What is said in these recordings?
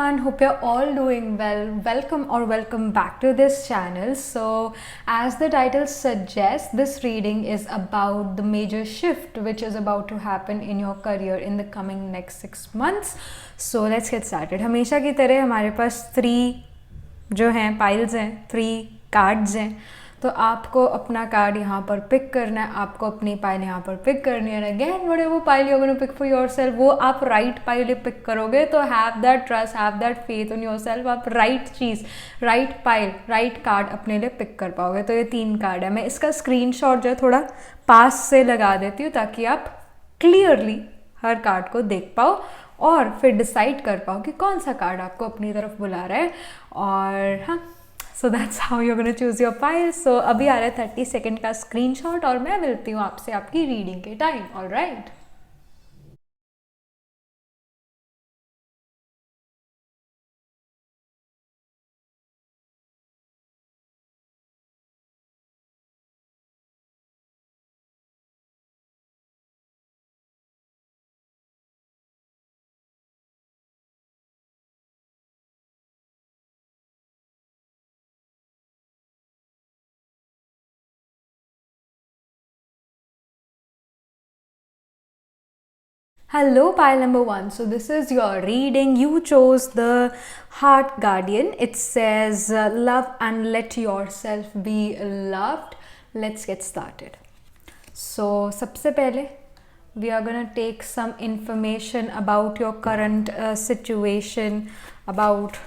everyone, hope you're all doing well. Welcome back to this channel. So as the title suggests, this reading is about the major shift which is about to happen in your career in the coming next 6 months. So let's get started. हमेशा की तरह हमारे पास 3 जो हैं piles हैं, 3 cards हैं. तो आपको अपना कार्ड यहाँ पर पिक करना है, आपको अपनी पाइल यहाँ पर पिक करनी है. Again whatever pile you are gonna pick for yourself, वो आप राइट पाइल पिक करोगे. तो have that trust, have that faith in yourself, आप राइट चीज़, राइट पाइल, राइट कार्ड अपने लिए पिक कर पाओगे. तो ये 3 कार्ड है. मैं इसका स्क्रीनशॉट जो है थोड़ा पास से लगा देती हूँ ताकि आप क्लियरली हर कार्ड को देख पाओ और फिर डिसाइड कर पाओ कि कौन सा कार्ड आपको अपनी तरफ बुला रहा है. और हाँ, so that's how you gonna choose your pile. So अभी आ रहा है 30 सेकेंड का स्क्रीनशॉट और मैं मिलती हूँ आपसे आपकी रीडिंग के time. Alright. Hello, pile number 1. So this is your reading. You chose the Heart Guardian. It says love and let yourself be loved. Let's get started. So सबसे पहले we are gonna take some information about your current situation, about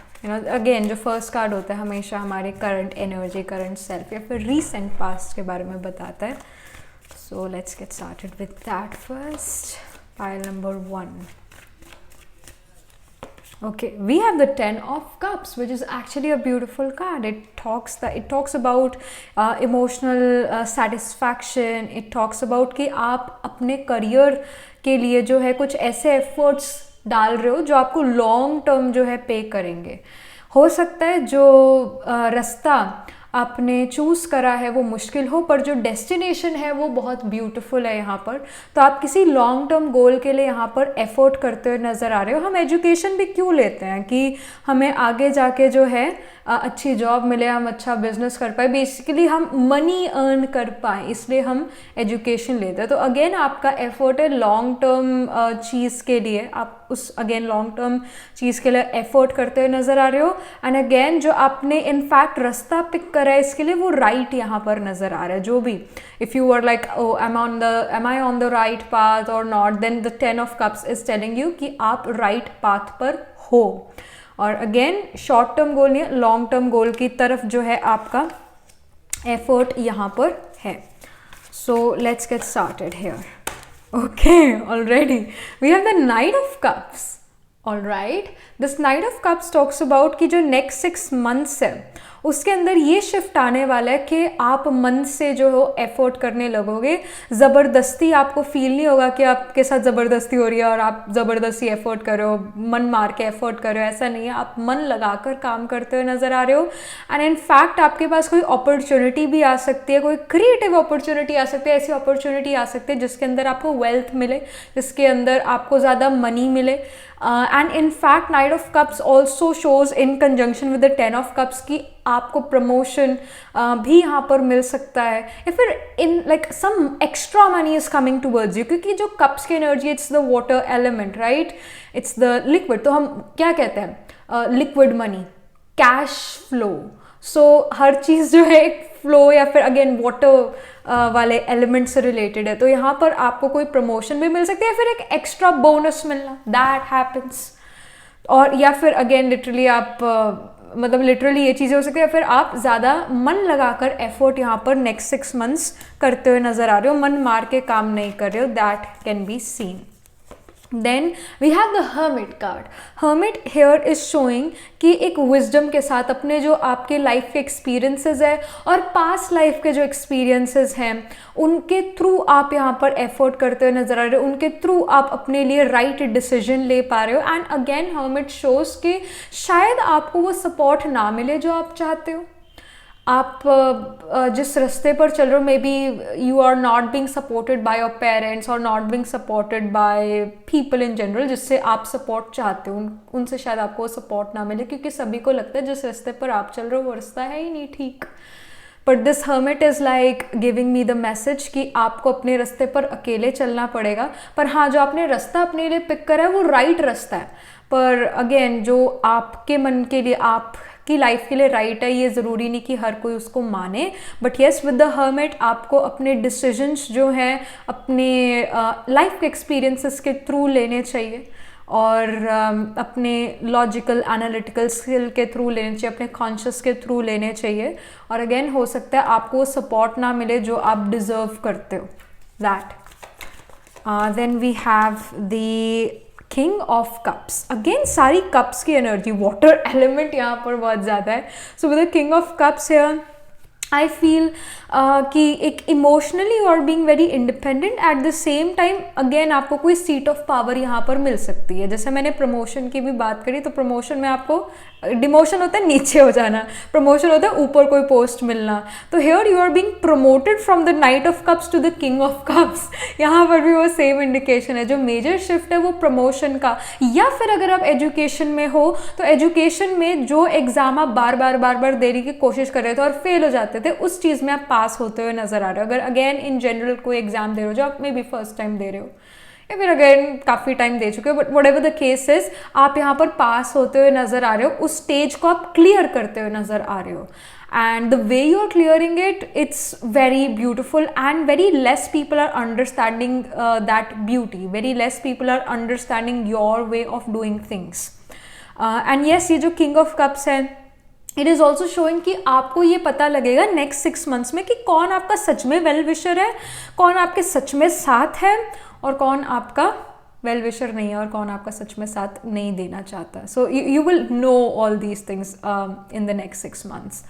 again जो first card होता है हमेशा हमारे current energy, current self या फिर recent past के बारे में बताता है. So let's get started with that first. Pile number 1. Okay, we have the 10 of Cups, which is actually a beautiful card. It talks about emotional satisfaction. It talks about कि आप अपने career के लिए जो है कुछ ऐसे एफर्ट्स डाल रहे हो जो आपको लॉन्ग टर्म जो है पे करेंगे. हो सकता है जो रास्ता आपने चूज़ करा है वो मुश्किल हो, पर जो डेस्टिनेशन है वो बहुत ब्यूटीफुल है यहाँ पर. तो आप किसी लॉन्ग टर्म गोल के लिए यहाँ पर एफर्ट करते हुए नज़र आ रहे हो. हम एजुकेशन भी क्यों लेते हैं कि हमें आगे जाके जो है अच्छी जॉब मिले, हम अच्छा बिजनेस कर पाए, बेसिकली हम मनी अर्न कर पाए, इसलिए हम एजुकेशन लेते हैं. तो अगेन आपका एफर्ट है लॉन्ग टर्म चीज़ के लिए, आप उस अगेन लॉन्ग टर्म चीज़ के लिए एफर्ट करते हुए नज़र आ रहे हो. एंड अगेन जो आपने इनफैक्ट रास्ता पिक करा है इसके लिए वो राइट यहाँ पर नज़र आ रहा है. जो भी if you are like oh am I on the right path और not, then the 10 of cups is telling you कि आप राइट पाथ पर हो. और अगेन शॉर्ट टर्म गोल नहीं, लॉन्ग टर्म गोल की तरफ जो है आपका एफर्ट यहाँ पर है. So let's get started here. Okay, already we have the knight of cups. Alright, this knight of cups talks about कि जो नेक्स्ट 6 मंथ्स है उसके अंदर ये शिफ्ट आने वाला है कि आप मन से जो हो एफर्ट करने लगोगे. ज़बरदस्ती आपको फील नहीं होगा कि आपके साथ ज़बरदस्ती हो रही है और आप ज़बरदस्ती एफर्ट कर रहे हो, मन मार के एफर्ट कर रहे हो. ऐसा नहीं है, आप मन लगाकर काम करते हुए नज़र आ रहे हो. एंड इनफैक्ट आपके पास कोई अपॉर्चुनिटी भी आ सकती है, कोई क्रिएटिव अपॉर्चुनिटी आ सकती है, ऐसी अपॉर्चुनिटी आ सकती है जिसके अंदर आपको वेल्थ मिले, जिसके अंदर आपको ज़्यादा मनी मिले. And in fact night of cups also shows in conjunction with the 10 of cups कि आपको प्रमोशन भी यहाँ पर मिल सकता है या फिर in like some extra money is coming towards you, क्योंकि जो कप्स की energy it's the water element, right, it's the liquid. तो हम क्या कहते हैं, liquid money, cash flow. So हर चीज़ जो है एक फ्लो या फिर अगेन वाटर वाले एलिमेंट से रिलेटेड है. तो यहाँ पर आपको कोई प्रमोशन भी मिल सकती है, फिर एक एक्स्ट्रा बोनस मिलना, दैट हैपन्स. और या फिर अगेन लिटरली आप मतलब लिटरली ये चीज़ें हो सकती है, या फिर आप ज़्यादा मन लगाकर एफर्ट यहाँ पर नेक्स्ट 6 मंथ्स करते हुए नज़र आ रहे हो, मन मार के काम नहीं कर रहे हो. That can be scene. Then we have the Hermit card. Hermit here is showing कि एक विजडम के साथ अपने जो आपके लाइफ के एक्सपीरियंसेस है और पास्ट लाइफ के जो एक्सपीरियंसेस हैं उनके थ्रू आप यहाँ पर एफर्ट करते हुए नजर आ रहे हो, उनके थ्रू आप अपने लिए राइट डिसीजन ले पा रहे हो. एंड अगेन हर्मिट शोज कि शायद आपको वो सपोर्ट ना मिले जो आप चाहते हो. आप जिस रास्ते पर चल रहे हो, maybe you are not being supported by your parents और not being supported by people in general, जिससे आप सपोर्ट चाहते हो, उनसे शायद आपको सपोर्ट ना मिले, क्योंकि सभी को लगता है जिस रास्ते पर आप चल रहे हो वो रास्ता है ही नहीं ठीक। But this hermit is like giving me the message कि आपको अपने रास्ते पर अकेले चलना पड़ेगा, पर हाँ, जो आपने रास्ता अपने लिए पिक करा है वो राइट रास्ता है। पर अगेन, जो आपके मन के लिए, आपकी लाइफ के लिए राइट है, ये ज़रूरी नहीं कि हर कोई उसको माने। But yes, with the hermit आपको अपने डिसीजंस जो हैं अपने लाइफ के एक्सपीरियंसेस के थ्रू लेने चाहिए, और अपने लॉजिकल एनालिटिकल स्किल के थ्रू लेने चाहिए, अपने कॉन्शियस के थ्रू लेने चाहिए। और अगेन, हो सकता है आपको सपोर्ट ना मिले जो आप डिज़र्व करते हो। That then we have the king of cups. Again सारी कप्स की एनर्जी, वाटर एलिमेंट यहाँ पर बहुत ज़्यादा है। So with the king of cups here I feel कि एक इमोशनली और being very independent, at the same time again आपको कोई सीट ऑफ पावर यहाँ पर मिल सकती है। जैसे मैंने प्रमोशन की भी बात करी, तो प्रमोशन में आपको डिमोशन होता है नीचे हो जाना, प्रमोशन होता है ऊपर कोई पोस्ट मिलना। तो here you are being promoted from the knight of cups to the king of cups. यहाँ पर भी वो सेम इंडिकेशन है। जो मेजर शिफ्ट है वो प्रमोशन का, या फिर अगर आप एजुकेशन में हो तो एजुकेशन में जो एग्जाम आप बार बार देने की कोशिश कर रहे थे और फेल हो जाते थे, उस चीज़ में आप पास होते हुए नजर आ रहे हो। अगर अगेन इन जनरल कोई एग्जाम दे रहे हो जो आप मे बी फर्स्ट टाइम दे रहे हो, या फिर अगेन काफ़ी टाइम दे चुके हो, but whatever the case is, आप यहाँ पर पास होते हुए नजर आ रहे हो, उस स्टेज को आप क्लियर करते हुए नजर आ रहे हो। And the way you are clearing it, it's very beautiful, and very less people are understanding that beauty. Very less people are understanding your way of doing things. And yes, ये जो King of Cups है, it is also showing कि आपको ये पता लगेगा next 6 months में कि कौन आपका सच में वेल विशर है, कौन आपके सच में साथ है, और कौन आपका वेल विशर नहीं है, और कौन आपका सच में साथ नहीं देना चाहता। सो you will know all these things in the next 6 months।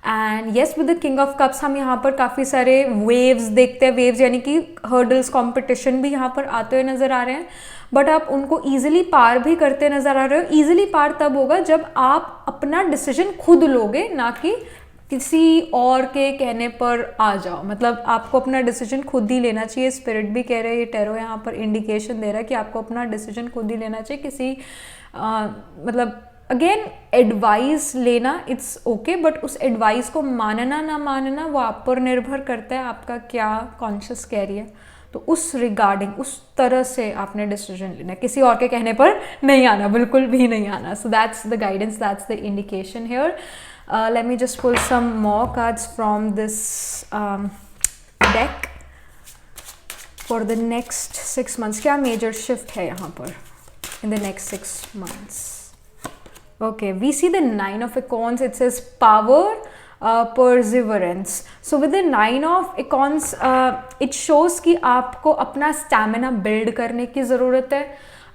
And yes, with the king of cups हम यहाँ पर काफ़ी सारे वेव्स देखते हैं। वेव्स यानी कि हर्डल्स, कॉम्पिटिशन भी यहाँ पर आते हुए नज़र आ रहे हैं, बट आप उनको ईजिली पार भी करते नज़र आ रहे हो। ईजिली पार तब होगा जब आप अपना डिसीजन खुद लोगे, ना कि किसी और के कहने पर आ जाओ। मतलब आपको अपना डिसीजन खुद ही लेना चाहिए। स्पिरिट भी कह रहे हैं, ये टैरो यहाँ पर इंडिकेशन दे रहा है कि आपको अपना डिसीजन खुद ही लेना चाहिए। किसी मतलब अगेन एडवाइस लेना इट्स ओके, बट उस एडवाइस को मानना ना मानना वो आप पर निर्भर करता है, आपका क्या कॉन्शियस कह रही है। तो उस रिगार्डिंग, उस तरह से आपने डिसीजन लेना, किसी और के कहने पर नहीं आना, बिल्कुल भी नहीं आना। So that's the guidance, that's the indication here. Let me just pull some more cards from this deck for the next 6 months। क्या मेजर शिफ्ट है यहाँ पर in the next 6 months? Okay, we see the 9 of Icons. It says power, perseverance. So with the 9 of Icons, it shows कि आपको अपना stamina build करने की ज़रूरत है।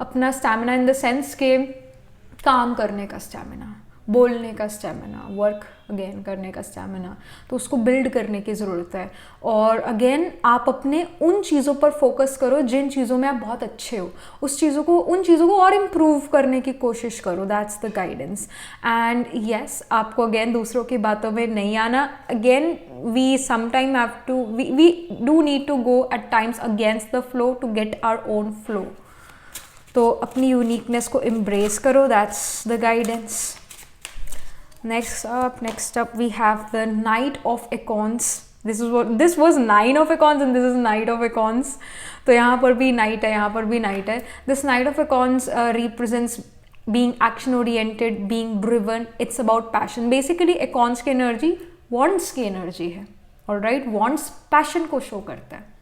अपना स्टैमिना इन द सेंस के काम करने का स्टैमिना, बोलने का स्टैमिना, वर्क अगेन करने का स्टैमिना, तो उसको बिल्ड करने की ज़रूरत है। और अगेन आप अपने उन चीज़ों पर फोकस करो जिन चीज़ों में आप बहुत अच्छे हो, उन चीज़ों को और इम्प्रूव करने की कोशिश करो। That's the guidance. And yes, आपको अगेन दूसरों की बातों में नहीं आना। Again we sometime have to, we do need to go at times against the flow to get our own flow. तो अपनी यूनिकनेस को एम्ब्रेस करो। That's the guidance. Next up we have the Knight of Icons. This was 9 of Icons and this is Knight of Icons. तो यहाँ पर भी Knight है, यहाँ पर भी Knight है। This Knight of Icons represents being action oriented, being driven. It's about passion. Basically Icons की energy wants की energy है, alright? Wants passion को show करता है।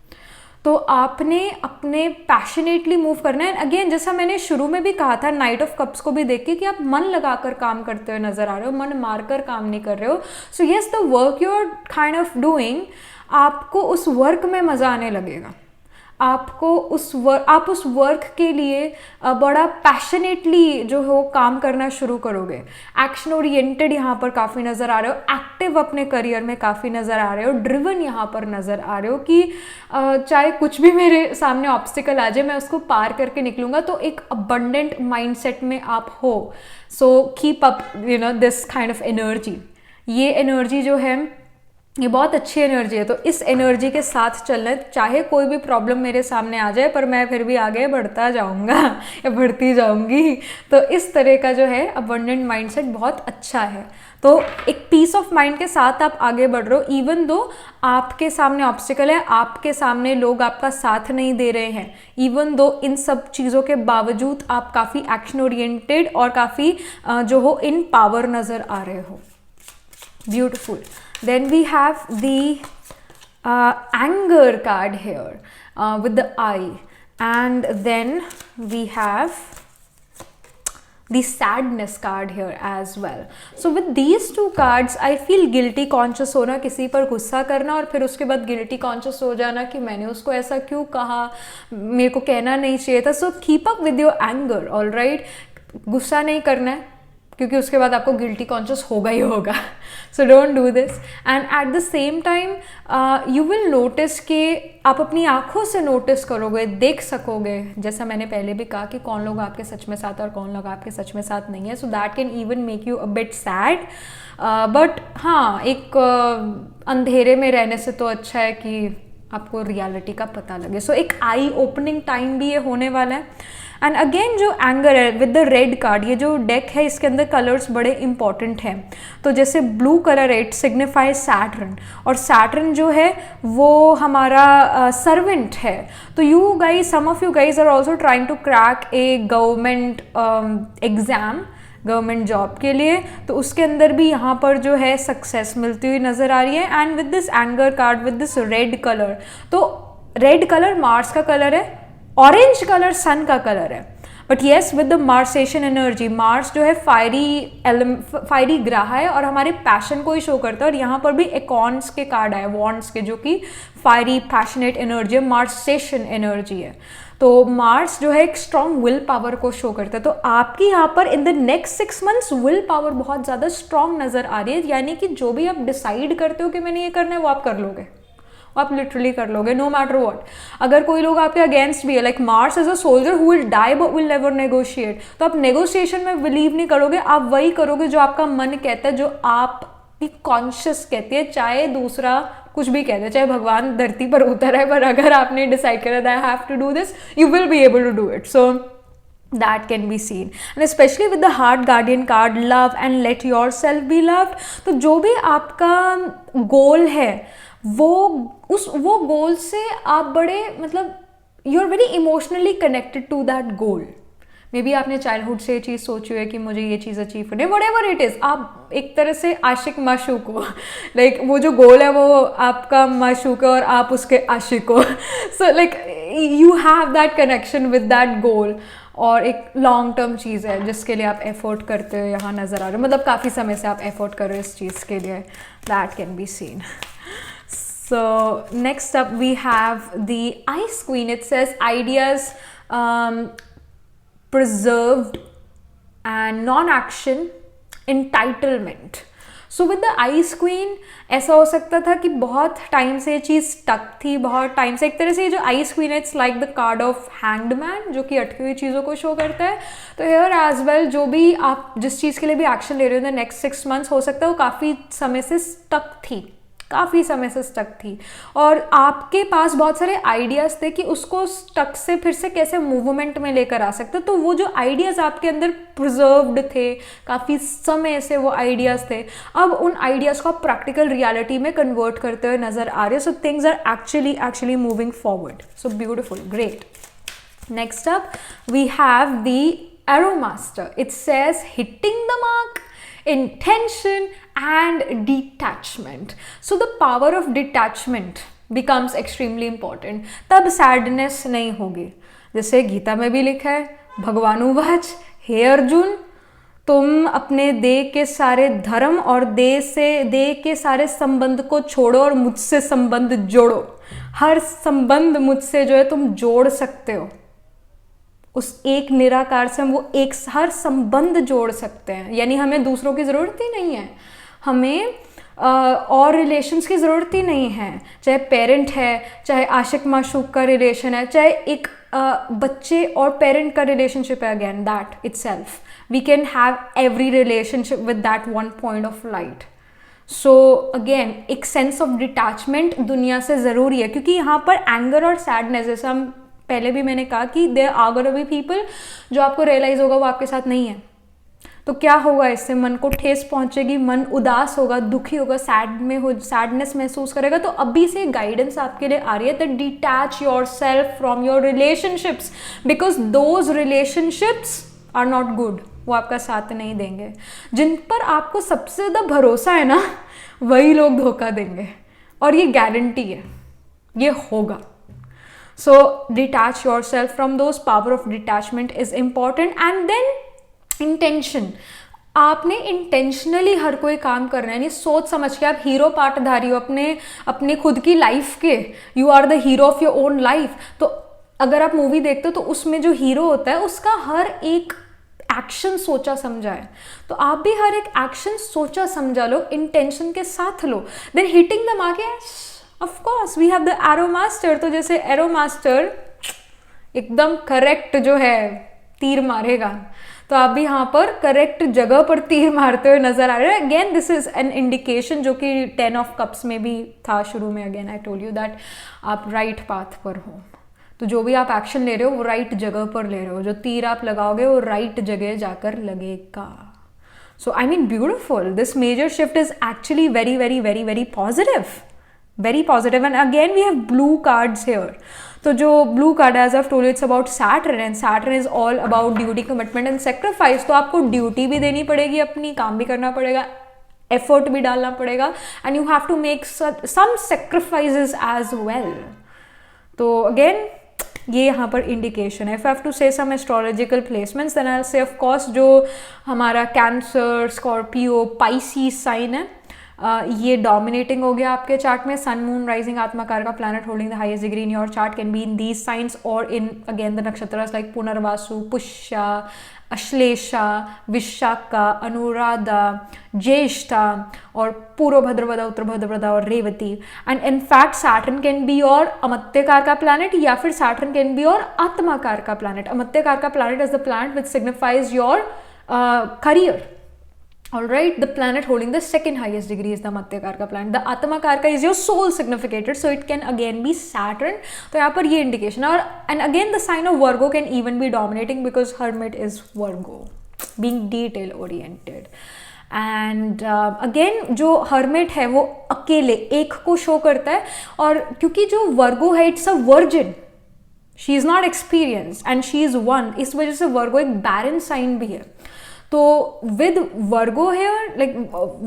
तो आपने अपने पैशनेटली मूव करना है। अगेन जैसा मैंने शुरू में भी कहा था, नाइट ऑफ कप्स को भी देख के कि आप मन लगाकर काम करते हुए नजर आ रहे हो, मन मारकर काम नहीं कर रहे हो। So yes, the work you are kind of doing, आपको उस वर्क में मजा आने लगेगा। आपको आप उस वर्क के लिए बड़ा पैशनेटली जो हो काम करना शुरू करोगे। एक्शन ओरिएंटेड यहाँ पर काफ़ी नज़र आ रहे हो, एक्टिव अपने करियर में काफ़ी नज़र आ रहे हो, ड्रिवन यहाँ पर नज़र आ रहे हो कि चाहे कुछ भी मेरे सामने ऑब्स्टिकल आ जाए मैं उसको पार करके निकलूँगा। तो एक अबंडेंट माइंडसेट में आप हो। So keep up this kind of energy. ये एनर्जी जो है ये बहुत अच्छी एनर्जी है, तो इस एनर्जी के साथ चलना है, चाहे कोई भी प्रॉब्लम मेरे सामने आ जाए पर मैं फिर भी आगे बढ़ता जाऊंगा या बढ़ती जाऊंगी। तो इस तरह का जो है अबंडेंट माइंडसेट बहुत अच्छा है। तो एक पीस ऑफ माइंड के साथ आप आगे बढ़ रहे हो, इवन दो आपके सामने ऑब्स्टिकल है, आपके सामने लोग आपका साथ नहीं दे रहे हैं, इवन दो इन सब चीज़ों के बावजूद आप काफ़ी एक्शन ओरिएंटेड और काफ़ी जो हो इन पावर नज़र आ रहे हो। Beautiful. Then we have the anger card here with the eye, and then we have the sadness card here as well. So with these two cards I feel guilty conscious होना, किसी पर गुस्सा करना और फिर उसके बाद guilty conscious हो जाना कि मैंने उसको ऐसा क्यों कहा, मेरे को कहना नहीं चाहिए था। So keep up with your anger, all right? गुस्सा नहीं करना है क्योंकि उसके बाद आपको गिल्टी कॉन्शियस होगा ही होगा। So don't do this, and eight the same time you will notice कि आप अपनी आँखों से नोटिस करोगे, देख सकोगे, जैसा मैंने पहले भी कहा कि कौन लोग आपके सच में साथ और कौन लोग आपके सच में साथ नहीं है। सो that can even make you a bit sad, but हाँ, एक अंधेरे में रहने से तो अच्छा है कि आपको रियलिटी का पता लगे। सो एक आई ओपनिंग टाइम भी ये होने वाला है। एंड अगेन जो एंगर है विद द रेड कार्ड, ये जो डेक है इसके अंदर कलर्स बड़े इंपॉर्टेंट हैं। तो जैसे ब्लू कलर है, इट सिग्निफाइज सैटर्न, और सैटर्न जो है वो हमारा सर्वेंट है। तो you guys, some of you guys are also trying to crack a government exam, government job के लिए, तो उसके अंदर भी यहाँ पर जो है सक्सेस मिलती हुई नज़र आ रही है। And with this anger card with this red colour, तो रेड कलर मार्स का कलर है, ऑरेंज कलर सन का कलर है, but yes with the Martian energy, Mars जो है फायरी ग्रह है और हमारे पैशन को ही शो करता है। और यहाँ पर भी एकॉन्स के कार्ड आए, वॉन्ड्स के, जो कि फायरी पैशनेट एनर्जी है, मार्सेशन एनर्जी है। तो मार्स जो है एक स्ट्रॉन्ग विल पावर को शो करता है। तो आपकी यहाँ पर in the next 6 months will power बहुत ज़्यादा स्ट्रॉन्ग नज़र आ रही है, यानी कि जो भी आप डिसाइड करते हो कि मैंने ये करना है वो आप कर लोगे, आप लिटरली कर लोगे, नो मैटर व्हाट। अगर कोई लोग आपके अगेंस्ट भी है, like Mars as a soldier who will die but will never negotiate, तो आप नेगोशिएशन में बिलीव नहीं करोगे, आप वही करोगे जो आपका मन कहता है, जो आपकी कॉन्शियस कहती है, चाहे दूसरा कुछ भी कहते हैं, चाहे भगवान धरती पर उतर है, पर अगर आपने डिसाइड करा that I have to do this, you will be able to do it. So that can be seen, and especially with the heart guardian card, love and let yourself be loved। तो जो भी आपका गोल है वो गोल से आप बड़े, मतलब you are very emotionally connected to that goal. Maybe आपने चाइल्डहुड से ये चीज़ सोची है कि मुझे ये चीज़ अचीव करनी है, व्हाटएवर इट इज़, आप एक तरह से आशिक माशूक हो, लाइक वो जो गोल है वो आपका माशूक है और आप उसके आशिक हो। So like you have that connection with that goal, और एक लॉन्ग टर्म चीज़ है जिसके लिए आप एफर्ट करते हो, यहाँ नज़र आ रहे हो, मतलब काफ़ी समय से आप एफर्ट कर रहे हो इस चीज़ के लिए, that can be scene. So next up we have the Ice Queen. It says ideas preserved and non-action, entitlement. So with the Ice Queen ऐसा हो सकता था कि बहुत टाइम से ये चीज़ स्टक थी, बहुत टाइम से, एक तरह से ये जो Ice Queen है it's like the card of hanged man, जो कि अटकी हुई चीज़ों को शो करता है। तो हेयर एज वेल, जो भी आप जिस चीज़ के लिए भी एक्शन ले रहे हो इन द नेक्स्ट 6 मंथ्स, हो सकता है वो काफ़ी समय से स्टक थी, काफ़ी समय से स्टक थी, और आपके पास बहुत सारे आइडियाज़ थे कि उसको स्टक से फिर से कैसे मूवमेंट में लेकर आ सकते। तो वो जो आइडियाज़ आपके अंदर प्रिजर्व्ड थे, काफ़ी समय से वो आइडियाज़ थे, अब उन आइडियाज़ को आप प्रैक्टिकल रियलिटी में कन्वर्ट करते हुए नज़र आ रहे हैं। So things are actually moving forward. So beautiful, great. Next up we have the arrow master. It says hitting the mark, intention and detachment. So the power of detachment becomes extremely important. तब sadness नहीं होगी, जैसे गीता में भी लिखा है, भगवानुवाच, हे अर्जुन, तुम अपने देह के सारे धर्म और देह के सारे संबंध को छोड़ो और मुझसे संबंध जोड़ो। हर संबंध मुझसे जो है तुम जोड़ सकते हो, उस एक निराकार से हम वो एक हर संबंध जोड़ सकते हैं, यानी हमें दूसरों की ज़रूरत ही नहीं है, हमें और रिलेशंस की ज़रूरत ही नहीं है, चाहे पेरेंट है, चाहे आशिक माशूक का रिलेशन है, चाहे एक बच्चे और पेरेंट का रिलेशनशिप है, again that itself we can have every relationship with that one point of light. So again एक सेंस ऑफ डिटैचमेंट दुनिया से ज़रूरी है, क्योंकि यहाँ पर एंगर और सैडनेस, जैसे हम पहले भी मैंने कहा कि there are gonna be people जो आपको रियलाइज़ होगा वो आपके साथ नहीं है, तो क्या होगा, इससे मन को ठेस पहुंचेगी, मन उदास होगा, दुखी होगा, सैडनेस महसूस करेगा। तो अभी से गाइडेंस आपके लिए आ रही है that detach yourself from your relationships, because those relationships are not good, वो आपका साथ नहीं देंगे। जिन पर आपको सबसे ज़्यादा भरोसा है ना, वही लोग धोखा देंगे, और ये गारंटी है, ये होगा। So detach yourself from those, power of detachment is important. And then intention, आपने इंटेंशनली हर कोई काम करना है, नहीं सोच समझ के। आप हीरो पार्टधारी हो अपने खुद की लाइफ के, you are the hero of your own life. तो अगर आप मूवी देखते हो तो उसमें जो हीरो होता है उसका हर एक एक्शन सोचा समझा है, तो आप भी हर एक एक्शन सोचा समझा लो, इंटेंशन के साथ लो। Then hitting the mark, of course we have the arrow master. तो जैसे एरो मास्टर एकदम करेक्ट जो है तीर मारेगा, तो आप भी यहाँ पर करेक्ट जगह पर तीर मारते हुए नजर आ रहे हैं। Again this is an indication, जो कि 10 ऑफ कप्स में भी था शुरू में। Again I told you that आप राइट पाथ पर हो, तो जो भी आप एक्शन ले रहे हो वो राइट जगह पर ले रहे हो, जो तीर आप लगाओगे वो राइट जगह जाकर लगेगा। So I mean beautiful, this major shift is actually very very very very positive, very positive. And again we have blue cards here. तो जो blue card as of told, it's about Saturn, and Saturn is all about duty, commitment and sacrifice. तो आपको duty भी देनी पड़ेगी, अपनी काम भी करना पड़ेगा, एफर्ट भी डालना पड़ेगा, and you have to make some sacrifices as well. तो अगेन ये यहाँ पर इंडिकेशन है। If I have to say some astrological placements, then I will say of course जो हमारा कैंसर, स्कॉर्पियो, पाइसीज साइन है, ये डोमिनेटिंग हो गया आपके चार्ट में। सन, मून, राइजिंग, आत्मकार का planet holding the highest degree in your chart can be in these signs और in again the nakshatras like Punarvasu, Pushya, Ashlesha, Vishakha, Anuradha, Jyeshtha और पूर्व भद्रपदा, उत्तर भद्रपदा और Revati. And in fact Saturn can be your Amatyakar का प्लैनेट, या फिर Saturn can be your Atmakar का planet. अमत्यकार का planet is the planet which signifies your career. All right, the planet holding the second highest degree is the Mattyakarka planet. The Atmakarka is your soul significated, so it can again be Saturn. तो यहाँ पर ये indication और and again the sign of Virgo can even be dominating because Hermit is Virgo, being detail oriented. And again जो Hermit है वो अकेले एक को शो करता है, और क्योंकि जो Virgo है it's a virgin, she is not experienced and she is one, इस वजह से Virgo एक barren sign भी है। तो with Virgo here, like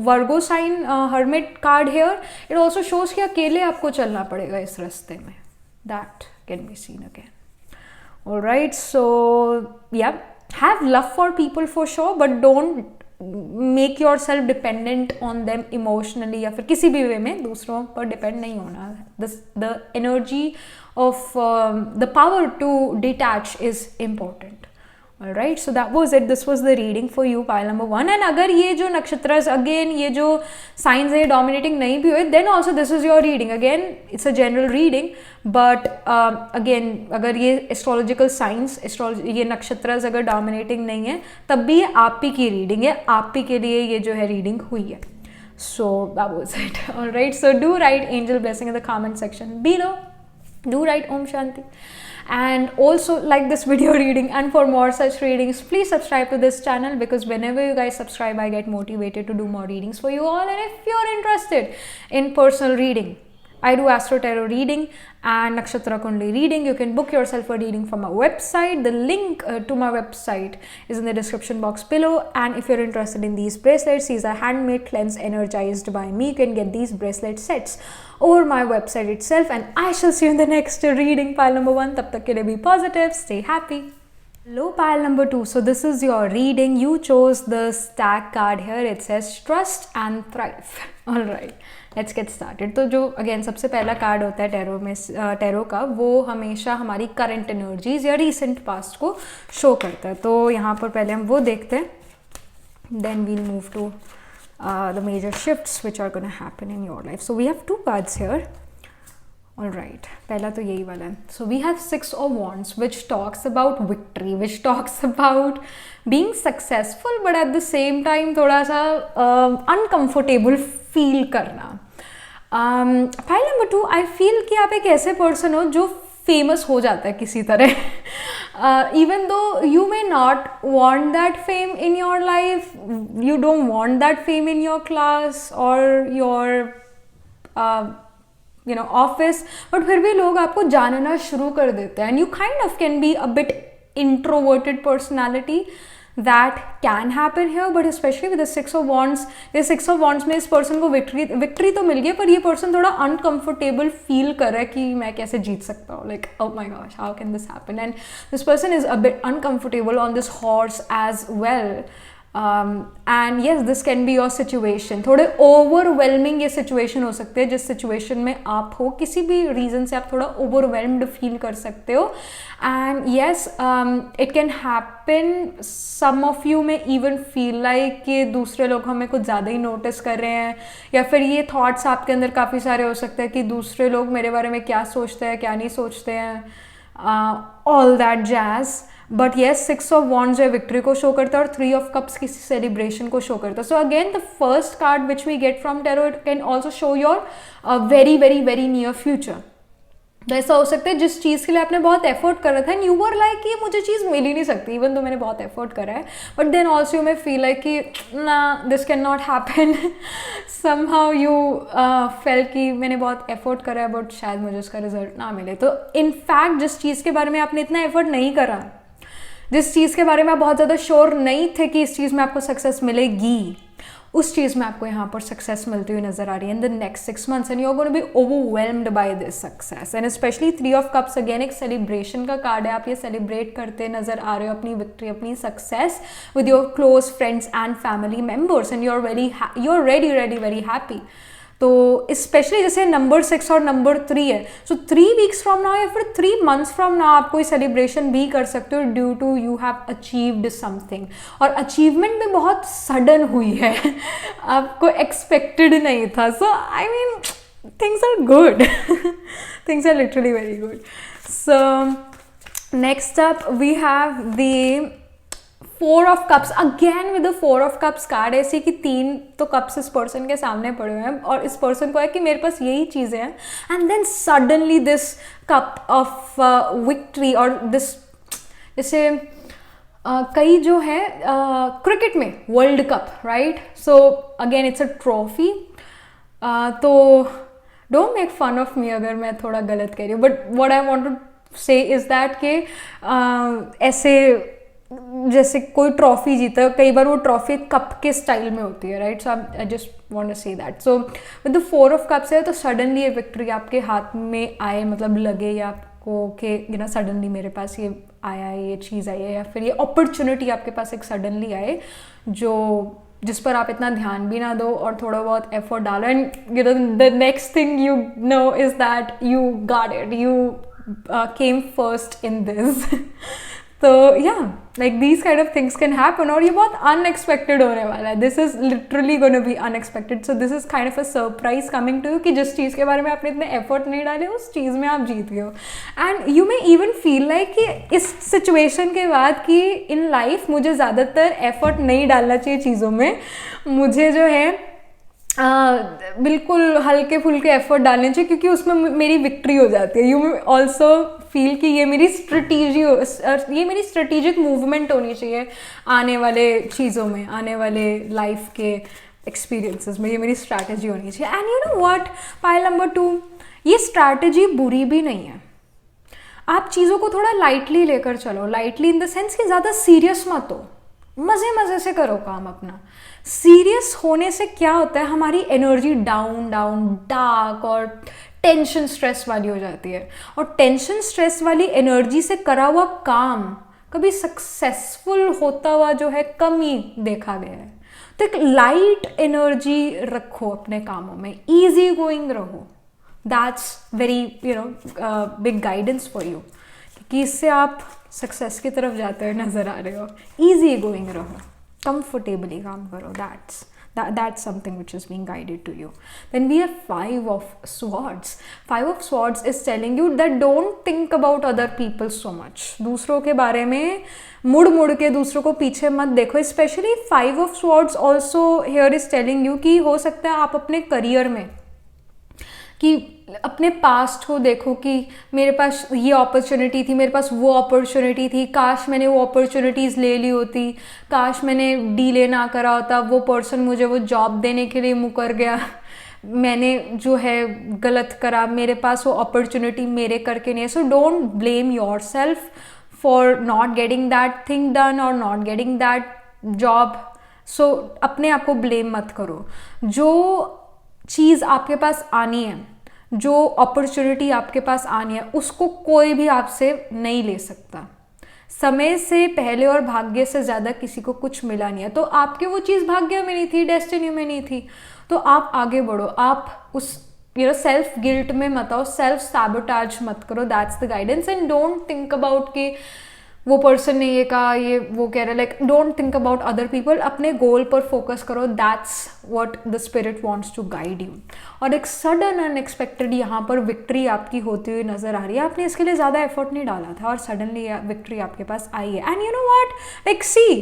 Virgo sign hermit card here, it also shows कि अकेले आपको चलना पड़ेगा इस रास्ते में। That can be seen again. Alright, so yeah have love for people for sure, but don't make yourself dependent on them emotionally, या फिर किसी भी वे में दूसरों पर डिपेंड नहीं होना। The energy of the power to detach is important. Alright, so that was it. This was the reading for you, pile number 1. And अगर ये जो नक्षत्र again ये जो signs है dominating नहीं भी हुए, then also this is your reading. Again, it's a general reading, but again अगर ये astrological signs, ये नक्षत्र अगर dominating नहीं है, तब भी ये आप ही की reading है, आप ही के लिए ये जो है reading हुई है. So that was it. Alright, so do write angel blessing in the comment section below. Do write Om Shanti. And also like this video reading, and for more such readings please subscribe to this channel, because whenever you guys subscribe I get motivated to do more readings for you all. And if you're interested in personal reading, I do Astro Tarot reading and Nakshatra Kundli reading. You can book yourself a reading from my website. The link to my website is in the description box below. And if you're interested in these bracelets, these are handmade, cleansed, energized by me. You can get these bracelet sets over my website itself. And I shall see you in the next reading, pile number 1. Tab tak ke liye be positive, stay happy. Hello, pile number 2. So this is your reading. You chose the stack card here. It says trust and thrive. All right. Let's get started. तो जो again सबसे पहला card होता है tarot का, वो हमेशा हमारी करंट एनर्जीज या रीसेंट पास्ट को शो करता है। तो यहाँ पर पहले हम वो देखते हैं, then we'll move to the major shifts which are gonna happen in your life. So we have 2 cards here. All right, पहला तो यही वाला है. So we have 6 of Wands which talks about victory, which talks about being successful but at the same time थोड़ा सा uncomfortable feel करना. File number 2, I feel कि आप एक ऐसे पर्सन हो जो फेमस हो जाता है किसी तरह. Even though you may not want that fame in your life, you don't want that fame in your class or your office, but फिर भी लोग आपको जानना शुरू कर देते हैं. And you kind of can be a bit introverted personality. That can happen here, but especially with the 6 of Wands, the 6 of Wands में इस पर्सन को विक्ट्री तो मिल गई, पर ये पर्सन थोड़ा अनकंफर्टेबल फील कर रहा है कि मैं कैसे जीत सकता हूँ. Like oh my gosh, how can this happen? And this person is a bit uncomfortable on this horse as well. And yes, this can be your situation. थोड़े overwhelming ये situation हो सकते हैं जिस situation में आप हो, किसी भी reason से आप थोड़ा overwhelmed feel कर सकते हो. And yes, it can happen. Some of you may even feel like कि दूसरे लोग हमें कुछ ज़्यादा ही notice कर रहे हैं, या फिर ये thoughts आपके अंदर काफ़ी सारे हो सकते हैं कि दूसरे लोग मेरे बारे में क्या सोचते हैं क्या नहीं सोचते हैं, all that jazz. But yes 6 of Wands जो है विक्ट्री को शो करता है और 3 of Cups किसी सेलिब्रेशन को शो करता है. So again the first card which we get from tarot, it can also show your very very very near future. तो ऐसा हो सकता है जिस चीज़ के लिए आपने बहुत एफर्ट कर रहा था एंड यू वर लाइक कि मुझे चीज़ मिल ही नहीं सकती इवन तो मैंने बहुत एफर्ट करा है, but then also you may feel like कि ना this can not happen. Somehow you fail कि मैंने बहुत एफर्ट करा है बट शायद मुझे उसका रिजल्ट ना मिले. तो इनफैक्ट जिस चीज़ के बारे में आपने इतना एफर्ट नहीं करा, जिस चीज़ के बारे में आप बहुत ज़्यादा श्योर नहीं थे कि इस चीज़ में आपको सक्सेस मिलेगी, उस चीज़ में आपको यहाँ पर सक्सेस मिलती हुई नजर आ रही है in the next 6 months and you are going to be overwhelmed by this success. And especially 3 of Cups again एक सेलिब्रेशन का कार्ड है. आप ये सेलिब्रेट करते नजर आ रहे हो अपनी विक्ट्री, अपनी success with your close friends and family members and you are ready very happy. तो स्पेशली जैसे नंबर 6 और नंबर 3 है, सो 3 weeks फ्रॉम नाउ या फिर 3 months फ्रॉम नाउ आप कोई सेलिब्रेशन भी कर सकते हो due to you have achieved something. और अचीवमेंट भी बहुत सडन हुई है, आपको एक्सपेक्टेड नहीं था. So I mean things are good, things are literally very good. So next up we have the 4 of Cups. Again with the 4 of Cups card ऐसी कि 3 तो कप्स इस पर्सन के सामने पड़े हुए हैं और इस पर्सन को है कि मेरे पास यही चीज़ें हैं and then suddenly this cup of victory और दिस जैसे कई जो है क्रिकेट में world cup right. So again it's a trophy. तो don't make fun of me अगर मैं थोड़ा गलत कह रही हूँ, but what I want to say is that कि ऐसे जैसे कोई ट्रॉफी जीता है, कई बार वो ट्रॉफी कप के स्टाइल में होती है right. So I just want to say that. So with the 4 of Cups है तो सडनली ये विक्ट्री आपके हाथ में आए, मतलब लगे या आपको कि सडनली मेरे पास ये आया है, ये चीज़ आई है, या फिर ये अपॉर्चुनिटी आपके पास एक सडनली आए जिस पर आप इतना ध्यान भी ना दो और थोड़ा बहुत एफर्ट डालो and the next thing you know is that you got it, you came first in this. तो या like these kind of things can happen और ये बहुत अनएक्सपेक्टेड होने वाला है. This is literally gonna be unexpected. So this is kind of a surprise coming to you कि जिस चीज़ के बारे में आपने इतने एफर्ट नहीं डाले उस चीज़ में आप जीत गए हो. And you may even feel like कि इस सिचुएशन के बाद कि इन लाइफ मुझे ज़्यादातर एफर्ट नहीं डालना चाहिए चीज़ों में, मुझे जो है बिल्कुल हल्के फुल्के एफर्ट डालने चाहिए क्योंकि उसमें मेरी विक्ट्री हो जाती है. यू मे ऑल्सो फील कि ये मेरी स्ट्रेटेजिक मूवमेंट होनी चाहिए आने वाले चीज़ों में, आने वाले लाइफ के एक्सपीरियंसेस में, ये मेरी स्ट्रैटेजी होनी चाहिए. And you know what, pile number 2, ये स्ट्रैटेजी बुरी भी नहीं है. आप चीज़ों को थोड़ा लाइटली लेकर चलो, लाइटली इन द सेंस कि ज़्यादा सीरियस मत हो, मज़े मज़े से करो काम अपना. सीरियस होने से क्या होता है, हमारी एनर्जी डाउन डार्क और टेंशन स्ट्रेस वाली हो जाती है और टेंशन स्ट्रेस वाली एनर्जी से करा हुआ काम कभी सक्सेसफुल होता हुआ जो है कम ही देखा गया है. तो एक लाइट एनर्जी रखो अपने कामों में, इजी गोइंग रहो. That's very big guidance for you कि इससे आप सक्सेस की तरफ जाते हुए नजर आ रहे हो. इजी गोइंग रहो, कंफर्टेबली काम करो. That's something which is being guided to you. Then we have Five of Swords. Five of Swords is telling you that don't think about other people so much. दूसरों के बारे में मुड़ मुड़ के दूसरों को पीछे मत देखो. Especially Five of Swords also here is telling you कि हो सकता है आप अपने करियर में कि अपने पास्ट को देखो कि मेरे पास ये अपॉर्चुनिटी थी, मेरे पास वो अपॉर्चुनिटी थी, काश मैंने वो अपॉर्चुनिटीज़ ले ली होती, काश मैंने डीले ना करा होता, वो पर्सन मुझे वो जॉब देने के लिए मुकर गया, मैंने जो है गलत करा, मेरे पास वो अपॉर्चुनिटी मेरे करके नहीं है. So don't blame your self for not getting that thing done और नॉट गेटिंग दैट जॉब. सो अपने आप को ब्लेम मत करो. जो चीज़ आपके पास आनी है, जो अपॉर्चुनिटी आपके पास आनी है, उसको कोई भी आपसे नहीं ले सकता. समय से पहले और भाग्य से ज़्यादा किसी को कुछ मिला नहीं है. तो आपके वो चीज़ भाग्य में नहीं थी, डेस्टिनी में नहीं थी, तो आप आगे बढ़ो. आप उस सेल्फ गिल्ट में मत आओ, सेल्फ सैबोटाज मत करो. That's the guidance. And don't think about कि वो पर्सन ने ये कहा, ये वो कह रहा है. Like don't think about other people. अपने गोल पर फोकस करो. That's what the spirit wants to guide you. और एक सडन अनएक्सपेक्टेड यहाँ पर विक्ट्री आपकी होती हुई नजर आ रही है. आपने इसके लिए ज़्यादा एफर्ट नहीं डाला था और सडनली विक्ट्री आपके पास आई है. And you know what, like see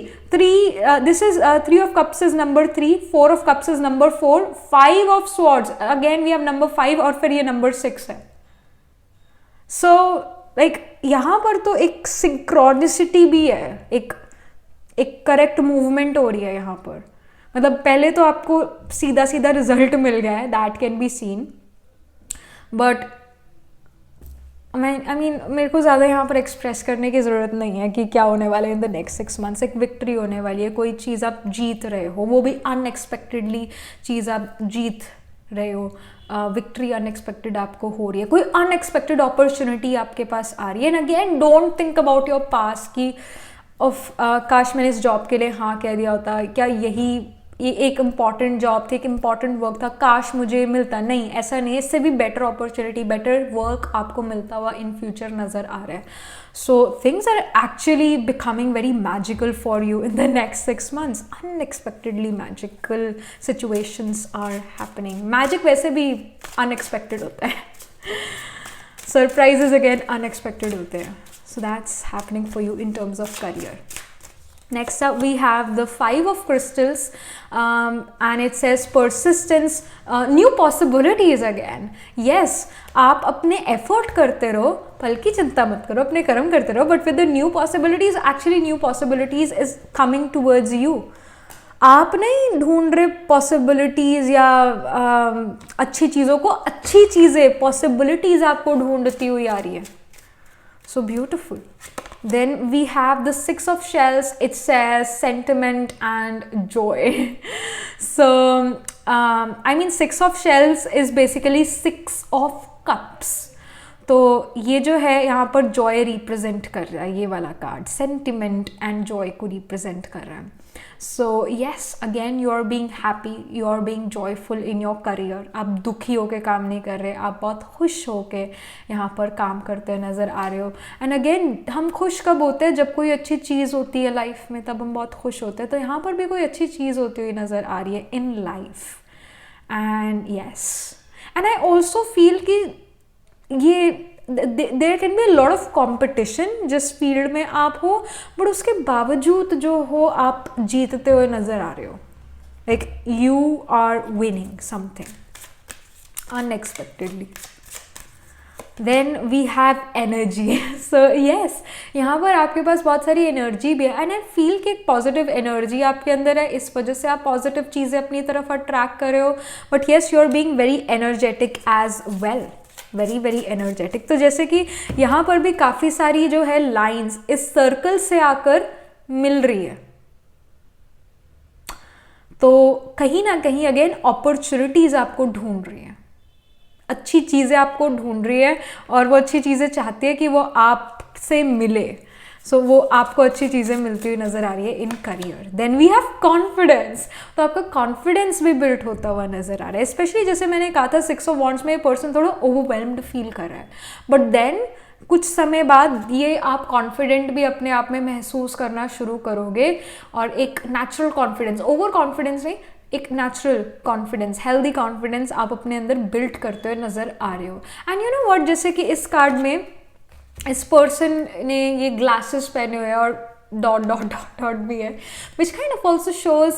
this is 3 of Cups is number 3, 4 of Cups is number 4, 5 of Swords again we have number 5 और फिर ये number 6 है. सो लाइक यहाँ पर तो एक सिंक्रोनिसिटी भी है, एक करेक्ट मूवमेंट हो रही है यहाँ पर. मतलब पहले तो आपको सीधा सीधा रिजल्ट मिल गया है, that can be scene. But I mean मेरे को ज़्यादा यहाँ पर एक्सप्रेस करने की ज़रूरत नहीं है कि क्या होने वाला है इन द नेक्स्ट 6 months. एक विक्ट्री होने वाली है. कोई चीज़ आप जीत रहे हो, वो भी अनएक्सपेक्टेडली चीज़ आप जीत रहे हो. विक्ट्री अनएक्सपेक्टेड आपको हो रही है. कोई अनएक्सपेक्टेड अपॉर्चुनिटी आपके पास आ रही है. And again don't think about your past कि ऑफ काश मैंने इस जॉब के लिए हाँ कह दिया होता, क्या ये एक इम्पॉर्टेंट जॉब थी, एक इम्पॉर्टेंट वर्क था, काश मुझे मिलता. नहीं, ऐसा नहीं है. इससे भी बेटर अपॉर्चुनिटी, बेटर वर्क आपको मिलता हुआ इन फ्यूचर नज़र आ रहा है. So things are actually becoming very magical for you in the next 6 months. Unexpectedly magical situations are happening. Magic वैसे भी अनएक्सपेक्टेड होता है. सरप्राइजेज अगेन अनएक्सपेक्टेड होते हैं. So that's happening for you in terms of career. Next up we have the 5 of Crystals, and it says persistence, new possibilities again. Yes, आप अपने effort करते रहो, फल की चिंता मत करो, अपने कर्म करते रहो. But with the new possibilities, actually new possibilities is coming towards you. आप नहीं ढूंढ रहे पॉसिबिलिटीज़ या अच्छी चीज़ों को, अच्छी चीज़ें पॉसिबिलिटीज़ आपको ढूंढती हुई आ रही है. So beautiful. Then we have the 6 of Shells. It says sentiment and joy. So I mean 6 of Shells is basically 6 of Cups. तो ये जो है यहाँ पर जॉय रिप्रेजेंट कर रहा है. ये वाला कार्ड सेंटिमेंट एंड जॉय को रिप्रेजेंट कर रहा है. So yes, again you are being happy, you are being joyful in your career. आप दुखी होके काम नहीं कर रहे, आप बहुत खुश होके यहाँ पर काम करते हुए नज़र आ रहे हो. एंड अगेन हम खुश कब होते हैं? जब कोई अच्छी चीज़ होती है लाइफ में, तब हम बहुत खुश होते हैं. तो यहाँ पर भी कोई अच्छी चीज़ होती हुई नज़र आ रही है in life. And yes, and I also feel कि ये there can be a lot of competition जिस फील्ड में आप हो, बट उसके बावजूद जो हो आप जीतते हुए नज़र आ रहे हो. Like you are winning something unexpectedly. Then we have energy. So yes, यहाँ पर आपके पास बहुत सारी एनर्जी भी है. एंड आई फील कि एक पॉजिटिव एनर्जी आपके अंदर है, इस वजह से आप पॉजिटिव चीज़ें अपनी तरफ अट्रैक्ट कर रहे हो. But yes, you are being very energetic as well, very very energetic. तो जैसे कि यहाँ पर भी काफ़ी सारी जो है लाइंस इस सर्कल से आकर मिल रही है. तो कहीं ना कहीं अगेन अपॉर्चुनिटीज़ आपको ढूंढ रही हैं, अच्छी चीज़ें आपको ढूंढ रही है और वो अच्छी चीज़ें चाहती है कि वो आपसे मिले. सो वो आपको अच्छी चीज़ें मिलती हुई नज़र आ रही है in career. Then we have confidence. तो आपका कॉन्फिडेंस भी बिल्ड होता हुआ नज़र आ रहा है. स्पेशली जैसे मैंने कहा था 6 of Wands में ये पर्सन थोड़ा ओवरवेल्म्ड फील कर रहा है, बट देन कुछ समय बाद ये आप कॉन्फिडेंट भी अपने आप में महसूस करना शुरू करोगे. और एक नेचुरल कॉन्फिडेंस, ओवर कॉन्फिडेंस नहीं, एक नेचुरल कॉन्फिडेंस, हेल्दी कॉन्फिडेंस आप अपने अंदर बिल्ड करते हुए नज़र आ रहे हो। एंड यू नो व्हाट, जैसे कि इस कार्ड में इस पर्सन ने ये ग्लासेस पहने हुए हैं और डॉट डॉट डॉट डॉट भी है, which kind of also shows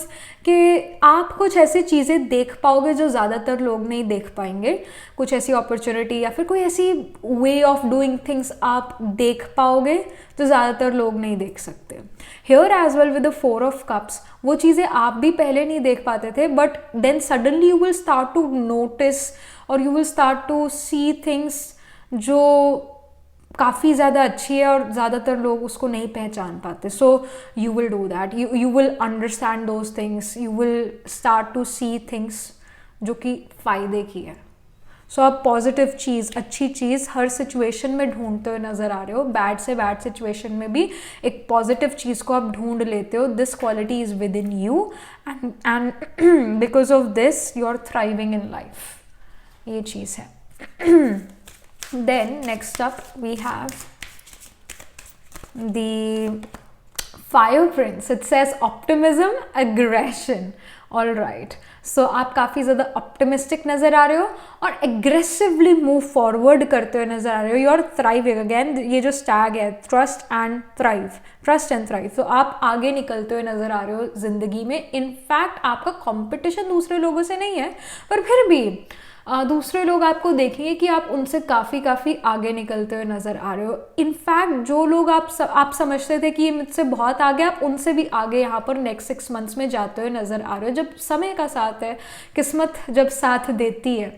कि आप कुछ ऐसी चीज़ें देख पाओगे जो ज़्यादातर लोग नहीं देख पाएंगे, कुछ ऐसी अपॉर्चुनिटी या फिर कोई ऐसी वे ऑफ डूइंग थिंग्स आप देख पाओगे जो ज़्यादातर लोग नहीं देख सकते। Here as well with the 4 of cups, वो चीज़ें आप भी पहले नहीं देख पाते थे, but then suddenly you will start to notice और you will start to see things जो काफ़ी ज़्यादा अच्छी है और ज़्यादातर लोग उसको नहीं पहचान पाते। So you will do that, you will understand those things, you will start to see things जो कि फ़ायदे की है। सो आप पॉजिटिव चीज़, अच्छी चीज़ हर सिचुएशन में ढूंढते हुए नज़र आ रहे हो। बैड से बैड सिचुएशन में भी एक पॉजिटिव चीज़ को आप ढूंढ लेते हो। This quality is within you and because of this you are thriving in life. ये चीज़ है। Then next up we have the Fire Prince. It says optimism, aggression. All right. So आप काफ़ी ज़्यादा ऑप्टिमिस्टिक नज़र आ रहे हो और एग्रेसिवली मूव फॉरवर्ड करते हुए नज़र आ रहे हो। यू आर थ्राइविंग, अगेन ये जो स्टैग है, trust and thrive, trust and thrive. तो आप आगे निकलते हुए नज़र आ रहे हो ज़िंदगी में। इनफैक्ट आपका कंपटीशन दूसरे लोगों से नहीं है, पर फिर भी दूसरे लोग आपको देखेंगे कि आप उनसे काफ़ी आगे निकलते हुए नज़र आ रहे हो। इनफैक्ट जो लोग आप समझते थे कि ये मुझसे बहुत आगे, आप उनसे भी आगे यहाँ पर नेक्स्ट 6 मंथ्स में जाते हुए नज़र आ रहे हो। जब समय का साथ है, किस्मत जब साथ देती है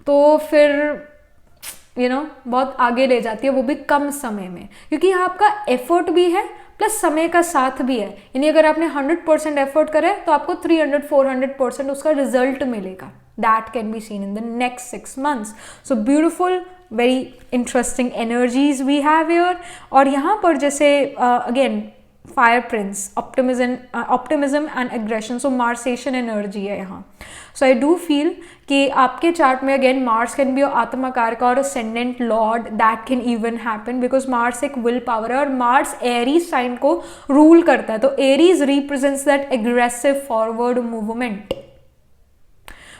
तो फिर बहुत आगे ले जाती है, वो भी कम समय में, क्योंकि यहाँ आपका एफर्ट भी है प्लस समय का साथ भी है। यानी अगर आपने 100% एफर्ट करा है तो आपको 300-400% उसका रिजल्ट मिलेगा। That can be seen in the next 6 months. So beautiful, very interesting energies we have here. और यहाँ पर जैसे again Fire Prince, optimism and aggression, so Marsian energy है यहाँ। So I do feel कि आपके चार्ट में again Mars can be आत्मा कारक और ascendant lord, that can even happen because Mars एक will power है और Mars Aries sign को rule करता है। तो Aries represents that aggressive forward movement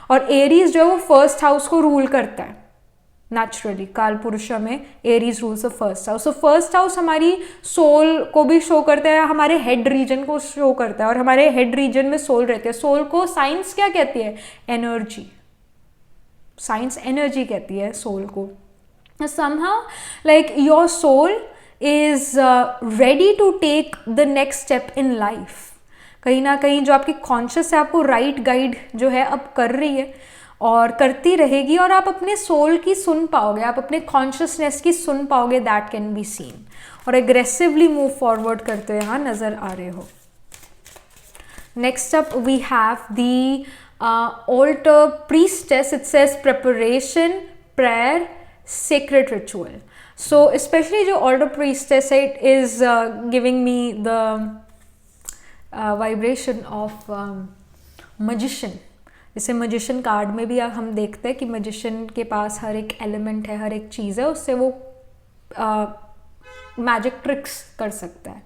और एरीज जो है वो फर्स्ट हाउस को रूल करता है। नेचुरली कालपुरुषा में Aries rules the first house. So first house हमारी सोल को भी शो करता है, हमारे हेड रीजन को शो करता है और हमारे हेड रीजन में सोल रहते हैं। सोल को साइंस क्या कहती है? एनर्जी। साइंस एनर्जी कहती है सोल को। Somehow like your soul is ready to take the next step in life. कहीं ना कहीं जो आपकी कॉन्शियस है आपको राइट गाइड जो है अब कर रही है और करती रहेगी और आप अपने सोल की सुन पाओगे, आप अपने कॉन्शियसनेस की सुन पाओगे। दैट कैन बी सीन और एग्रेसिवली मूव फॉरवर्ड करते हुए यहाँ नज़र आ रहे हो। Next up we have the altar priestess. It says preparation, prayer, secret ritual. So especially जो ऑल्टर प्रीस्टेस है, it is giving me the vibration of magician. जैसे मजिशियन कार्ड में भी हम देखते हैं कि मजिशियन के पास हर एक एलिमेंट है, हर एक चीज़ है, उससे वो मैजिक ट्रिक्स कर सकता है।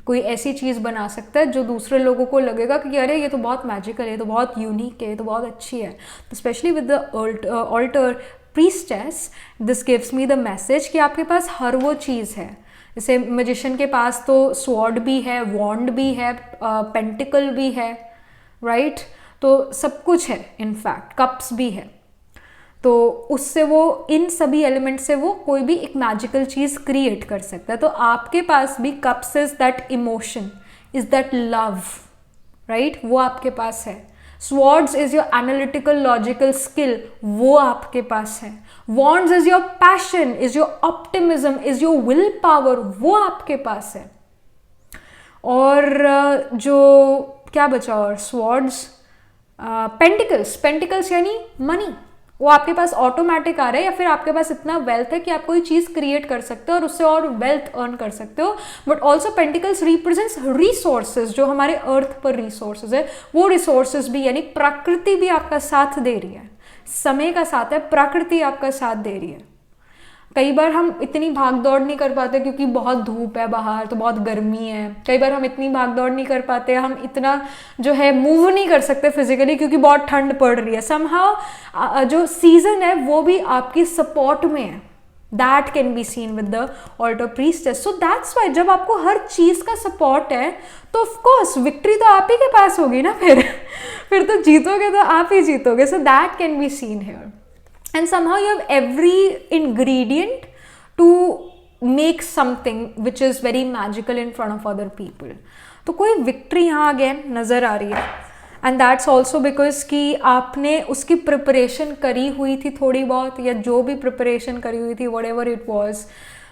कोई ऐसी चीज़ बना सकता है जो दूसरे लोगों को लगेगा कि अरे ये तो बहुत मैजिकल है, ये तो बहुत यूनिक है, ये तो बहुत अच्छी है। तो especially with the altar priestess, this gives me the message कि आपके पास हर वो चीज़ है। जैसे मैजिशियन के पास तो स्वॉर्ड भी है, वॉन्ड भी है, पेंटिकल भी है, राइट? तो सब कुछ है, इनफैक्ट कप्स भी है। तो उससे वो इन सभी एलिमेंट से वो कोई भी एक मैजिकल चीज़ क्रिएट कर सकता है। तो आपके पास भी cups is that emotion, is that love, right? वो आपके पास है। Swords is your analytical logical skill, वो आपके पास है। Wands is your passion, is your optimism, is your will power, वो आपके पास है। और जो क्या बचा, और स्वॉर्ड्स, पेंटिकल्स, पेंटिकल्स यानी मनी, वो आपके पास ऑटोमेटिक आ रहा है, या फिर आपके पास इतना वेल्थ है कि आप कोई चीज़ क्रिएट कर सकते हो और उससे और वेल्थ अर्न कर सकते हो। But also pentacles represents resources, जो हमारे अर्थ पर रिसोर्सेज है, वो रिसोर्सेज भी, यानी प्रकृति भी आपका साथ दे रही है। समय का साथ है, प्रकृति आपका साथ दे रही है। कई बार हम इतनी भाग दौड़ नहीं कर पाते क्योंकि बहुत धूप है बाहर, तो बहुत गर्मी है। कई बार हम इतनी भाग दौड़ नहीं कर पाते, हम इतना जो है मूव नहीं कर सकते फिजिकली क्योंकि बहुत ठंड पड़ रही है। समहाउ जो सीजन है वो भी आपकी सपोर्ट में है। That can be seen with the altar priestess. So that's why जब आपको हर चीज का सपोर्ट है तो ऑफकोर्स विक्ट्री तो आप ही के पास होगी ना फिर तो जीतोगे तो आप ही जीतोगे। So that can be seen here and somehow you have every ingredient to make something which is very magical in front of other people। तो कोई विक्ट्री यहाँ अगेन नज़र आ रही है एंड दैट्स ऑल्सो बिकॉज कि आपने उसकी प्रिपरेशन करी हुई थी थोड़ी बहुत, या जो भी प्रिपरेशन करी हुई थी whatever it was,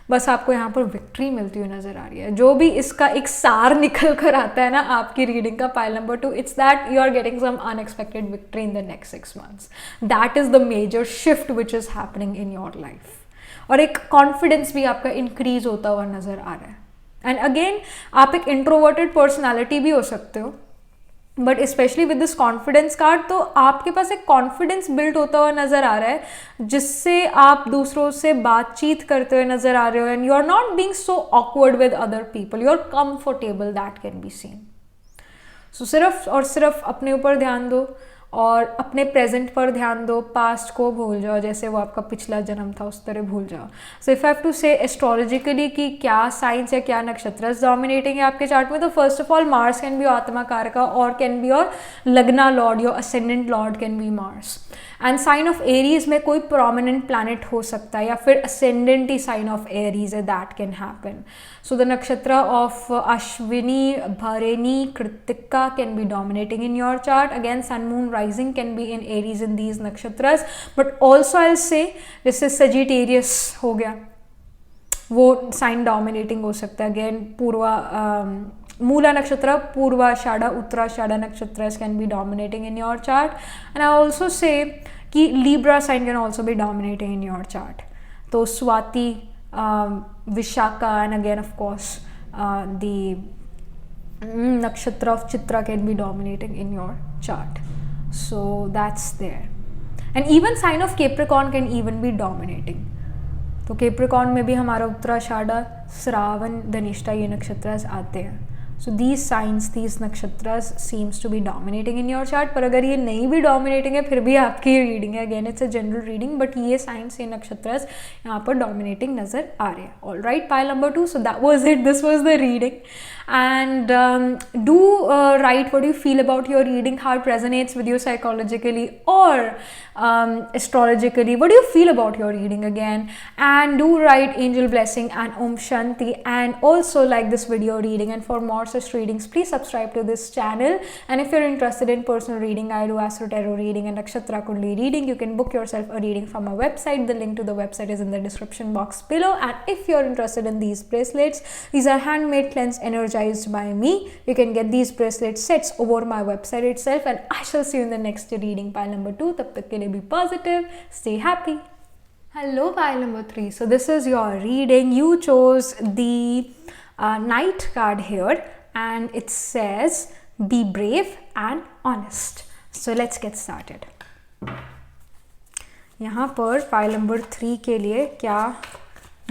बस आपको यहाँ पर विक्ट्री मिलती हुई नज़र आ रही है। जो भी इसका एक सार निकल कर आता है ना आपकी रीडिंग का pile number 2, it's that you are getting some unexpected victory in the next 6 months। That is the major shift which is happening in your life. और एक कॉन्फिडेंस भी आपका इंक्रीज होता हुआ नज़र आ रहा है। एंड अगेन आप एक इंट्रोवर्टेड पर्सनैलिटी भी हो सकते हो, but specially with this confidence card तो आपके पास एक कॉन्फिडेंस बिल्ड होता हुआ नज़र आ रहा है जिससे आप दूसरों से बातचीत करते हुए नज़र आ रहे हो and you are not being so awkward with other people, you are comfortable. That can be seen. So सिर्फ और सिर्फ अपने ऊपर ध्यान दो और अपने प्रेजेंट पर ध्यान दो, पास्ट को भूल जाओ, जैसे वो आपका पिछला जन्म था उस तरह भूल जाओ। So if I have to say astrologically कि क्या साइंस या क्या नक्षत्र डोमिनेटिंग है आपके चार्ट में, तो first of all Mars can be atma karaka और कैन बी और lagna lord, your ascendant lord can be Mars. And sign of Aries में कोई प्रोमिनेंट प्लैनेट हो सकता है या फिर असेंडेंट ही साइन ऑफ एरीज है, that can happen. So the nakshatra of Ashwini, Bharani, Krittika can be dominating in your chart. Again sun moon rising can be in Aries in these nakshatras, but also I'll say जैसे Sagittarius हो गया वो sign dominating हो सकता है। Again पूर्वा मूला नक्षत्र, Purvashadha, Uttarashadha nakshatra can be dominating in your chart. And I also say कि Libra sign can also be dominating in your chart. तो Swati, Vishakha and again of course the nakshatra of Chitra can be dominating in your chart. So that's there. And even sign of Capricorn can even be dominating. तो Capricorn में भी हमारा उत्तराषाढ़ा, श्रावण, धनिष्ठा ये नक्षत्र आते हैं। So these signs, these nakshatras seems to be dominating in your chart। पर अगर ये नहीं भी dominating है फिर भी आपकी रीडिंग है, again it's a general reading, but ये signs, ये नक्षत्ras यहाँ पर dominating नज़र आ रहे हैं। All right, pile number 2, so that was it, this was the reading। And do write what you feel about your reading, how it resonates with you psychologically or astrologically, what do you feel about your reading again, and do write angel blessing and Om Shanti, and also like this video reading, and for more such readings please subscribe to this channel। And if you're interested in personal reading, I do astro tarot reading and nakshatra kundli reading, you can book yourself a reading from my website, the link to the website is in the description box below। And if you're interested in these bracelets, these are handmade, cleansed, energized by me, you can get these bracelet sets over my website itself। And I shall see you in the next reading, pile number 2। tab tak ke liye be positive, stay happy। Hello pile number 3, so this is your reading। You chose the Knight card here and it says be brave and honest। So let's get started। यहाँ पर file number 3 के लिए क्या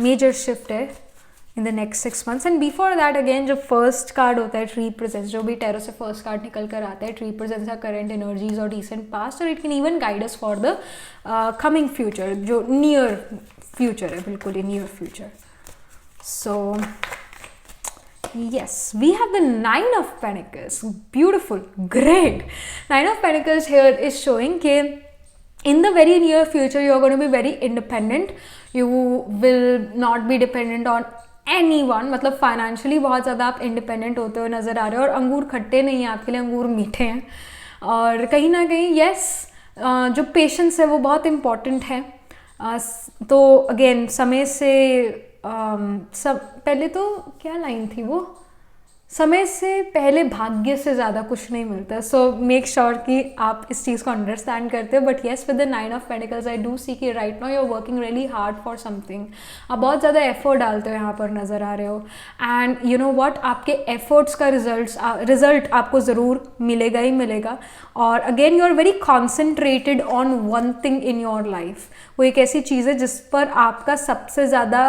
major shift है in the next 6 months। And before that again जो first card होता है, it represents, जो भी टैरो से फर्स्ट कार्ड निकल कर आता है, it represents our current energies और रिसेंट पास्ट, और it can even guide us for the coming future, जो नियर फ्यूचर है, बिल्कुल ही near future. So yes, we have the 9 of Pentacles, beautiful, great। 9 of Pentacles here is showing कि in the very near future you are going to be very independent, you will not be dependent on anyone। मतलब financially बहुत ज़्यादा आप independent होते हुए नज़र आ रहे हो, और अंगूर खट्टे नहीं हैं आपके लिए, अंगूर मीठे हैं। और कहीं ना कहीं yes, जो पेशेंस है वो बहुत इम्पॉर्टेंट है। तो अगेन समय से सब पहले तो क्या लाइन थी वो, समय से पहले भाग्य से ज़्यादा कुछ नहीं मिलता, सो मेक श्योर कि आप इस चीज़ को अंडरस्टैंड करते हो. But yes, with the 9 of pentacles I do see कि right now you are working really hard for something. आप बहुत ज़्यादा एफर्ट डालते हो, यहाँ पर नज़र आ रहे हो. एंड यू नो व्हाट, आपके एफर्ट्स का रिजल्ट आपको ज़रूर मिलेगा ही मिलेगा. और again you are very concentrated on one thing in your life. वो एक ऐसी चीज़ है जिस पर आपका सबसे ज़्यादा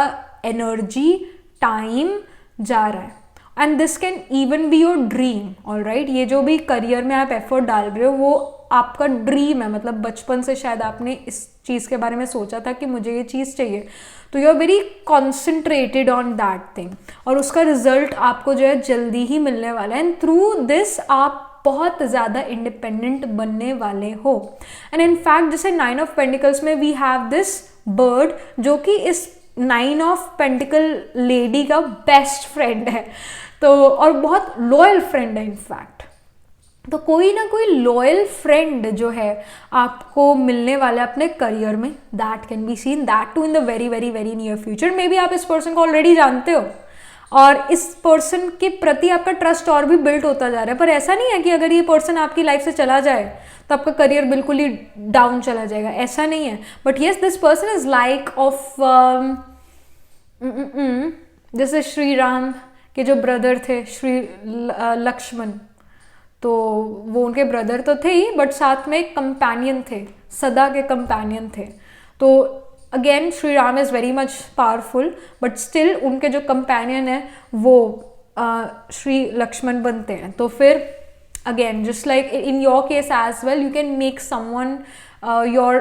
एनर्जी, टाइम जा रहा है. And this can even be your dream. All right, ये जो भी करियर में आप एफर्ट डाल रहे हो वो आपका ड्रीम है. मतलब बचपन से शायद आपने इस चीज़ के बारे में सोचा था कि मुझे ये चीज़ चाहिए, तो you are very concentrated on that thing, और उसका रिजल्ट आपको जो है जल्दी ही मिलने वाला है. एंड थ्रू दिस आप बहुत ज़्यादा इंडिपेंडेंट बनने वाले हो. एंड इन फैक्ट जैसे 9 ऑफ पेंटिकल्स में वी हैव दिस बर्ड जो कि इस 9 ऑफ पेंटिकल लेडी का बेस्ट फ्रेंड है, तो और बहुत लॉयल फ्रेंड है इनफैक्ट. तो कोई ना कोई लॉयल फ्रेंड जो है आपको मिलने वाला है अपने करियर में. That can be seen, that too in the very very very near future. Maybe आप इस पर्सन को ऑलरेडी जानते हो और इस पर्सन के प्रति आपका ट्रस्ट और भी बिल्ड होता जा रहा है. पर ऐसा नहीं है कि अगर ये पर्सन आपकी लाइफ से चला जाए तो आपका करियर बिल्कुल ही डाउन चला जाएगा, ऐसा नहीं है. But yes, this person is like of जैसे श्री राम के जो ब्रदर थे, श्री लक्ष्मण, तो वो उनके ब्रदर तो थे ही, बट साथ में एक कंपेनियन थे, सदा के कंपेनियन थे. तो again Shri Ram is very much powerful, but still उनके जो कंपेनियन है वो श्री लक्ष्मण बनते हैं. तो फिर again just like in your case as well, you can make someone your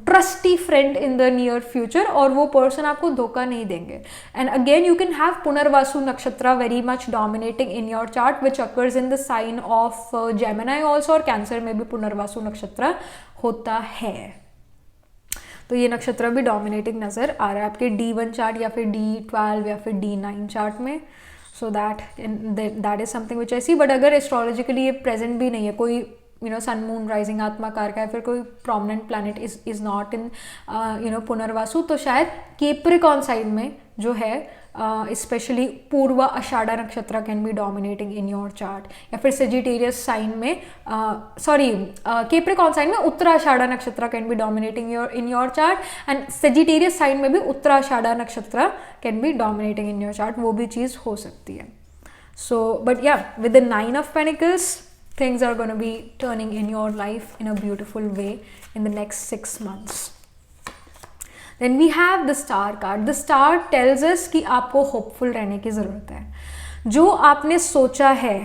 trusty friend in the near future, और वो पर्सन आपको धोखा नहीं देंगे. And again you can have Punarvasu nakshatra very much dominating in your chart which occurs in the sign of Gemini also, और cancer में भी पुनर्वासु नक्षत्र होता है. तो ये नक्षत्र भी डोमिनेटिंग नज़र आ रहा है आपके D1 चार्ट या फिर D12 या फिर D9 चार्ट में. So that is something which I see. But अगर एस्ट्रोलॉजिकली ये प्रेजेंट भी नहीं है, कोई you know sun moon rising atma kar का है, फिर कोई prominent planet is not in you know Punarvasu, तो शायद केप्रिकॉन साइन में जो है specially Purva Ashadha nakshatra can be dominating in your chart, या फिर सेजिटेरियस साइन में केप्रिकॉन साइन में Uttarashadha nakshatra can be dominating in your chart, and Sagittarius sign में भी Uttarashadha nakshatra can be dominating in your chart. वो भी चीज़ हो सकती है. सो बट या with the 9 of pentacles, things are going to be turning in your life in a beautiful way in the next 6 months. Then we have the star card. The star tells us कि आपको hopeful रहने की ज़रूरत है. जो आपने सोचा है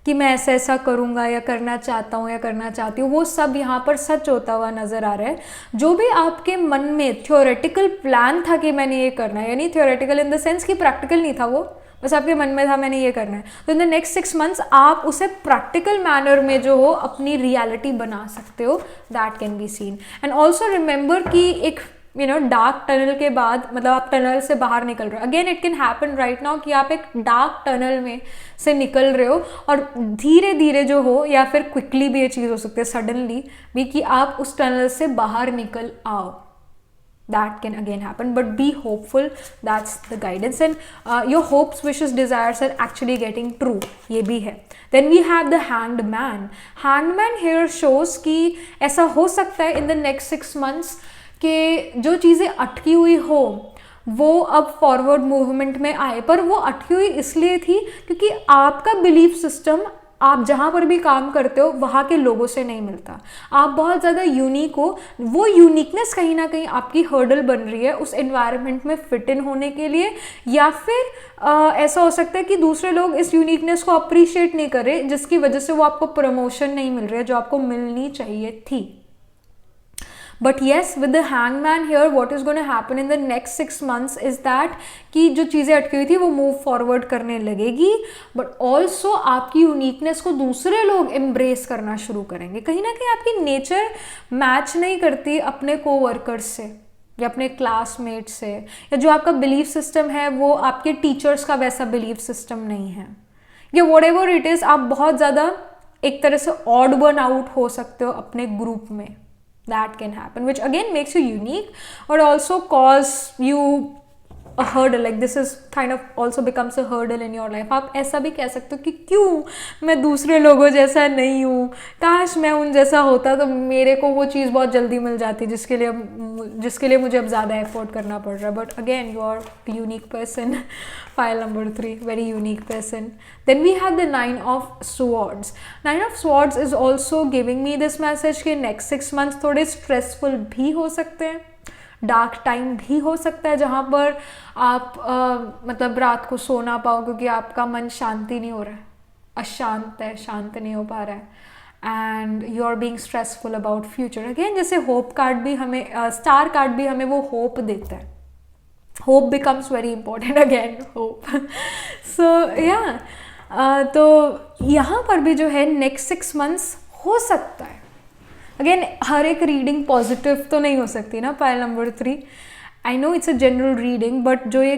कि मैं ऐसा ऐसा करूँगा या करना चाहता हूँ या करना चाहती हूँ, वो सब यहाँ पर सच होता हुआ नज़र आ रहा है. जो भी आपके मन में थियोरेटिकल प्लान था कि मैंने ये करना है, यानी थियोरेटिकल इन द सेंस कि प्रैक्टिकल नहीं था, वो बस आपके मन में था मैंने ये करना है, तो इन द नेक्स्ट 6 मंथ्स आप उसे प्रैक्टिकल मैनर में जो हो अपनी रियलिटी बना सकते हो. That can be scene. And also remember कि एक यू नो डार्क टनल के बाद, मतलब आप टनल से बाहर निकल रहे हो. Again it can happen right now कि आप एक डार्क टनल में से निकल रहे हो और धीरे धीरे जो हो, या फिर क्विकली भी ये चीज़ हो सकती है, सडनली भी, कि आप उस टनल से बाहर निकल आओ. That can again happen, but be hopeful. That's the guidance, and your hopes, wishes, desires are actually getting true. ये भी है. Then we have the hanged man. Hanged man here shows कि ऐसा हो सकता है in the next 6 months कि जो चीज़ें अटकी हुई हो वो अब फॉरवर्ड मूवमेंट में आए. पर वो अटकी हुई इसलिए थी क्योंकि आपका बिलीफ सिस्टम आप जहाँ पर भी काम करते हो वहाँ के लोगों से नहीं मिलता. आप बहुत ज़्यादा यूनिक हो. वो यूनिकनेस कहीं ना कहीं आपकी हर्डल बन रही है उस एनवायरनमेंट में फिट इन होने के लिए, या फिर ऐसा हो सकता है कि दूसरे लोग इस यूनिकनेस को अप्रिशिएट नहीं कर रहे, जिसकी वजह से वो आपको प्रमोशन नहीं मिल रही है जो आपको मिलनी चाहिए थी. But yes, with the hangman here, what is going to happen in the next 6 months is that कि जो चीज़ें अटकी हुई थी वो मूव फॉरवर्ड करने लगेगी, बट ऑल्सो आपकी यूनिकनेस को दूसरे लोग एम्ब्रेस करना शुरू करेंगे. कहीं ना कहीं आपकी नेचर मैच नहीं करती अपने कोवर्कर्स से या अपने क्लासमेट से, या जो आपका बिलीफ सिस्टम है वो आपके टीचर्स का वैसा बिलीफ सिस्टम नहीं है, या वॉट एवर इट इज़. आप बहुत ज़्यादा एक तरह से ऑड वन आउट हो सकते हो अपने ग्रुप में. That can happen, which again makes you unique, but also cause you a hurdle, like this is kind of also becomes a hurdle in your life. आप ऐसा भी कह सकते हो कि क्यों मैं दूसरे लोगों जैसा नहीं हूँ, काश मैं उन जैसा होता तो मेरे को वो चीज़ बहुत जल्दी मिल जाती जिसके लिए मुझे अब ज़्यादा एफर्ट करना पड़ रहा है. But again you are unique person. File number 3, very unique person. Then we have the 9 of Swords. 9 of Swords is also giving me this message कि next 6 months थोड़े stressful भी हो सकते हैं, डार्क टाइम भी हो सकता है जहाँ पर आप मतलब रात को सो ना पाओ क्योंकि आपका मन शांति नहीं हो रहा है, अशांत है, शांत नहीं हो पा रहा है, and you are being stressful about future. Again जैसे होप कार्ड भी हमें, स्टार कार्ड भी हमें वो होप देता है. Hope becomes very important, again hope. So या तो यहाँ पर भी जो है नेक्स्ट 6 मंथ्स हो सकता है. अगेन हर एक रीडिंग पॉजिटिव तो नहीं हो सकती ना. Pile number 3, I know it's a general reading, but जो ये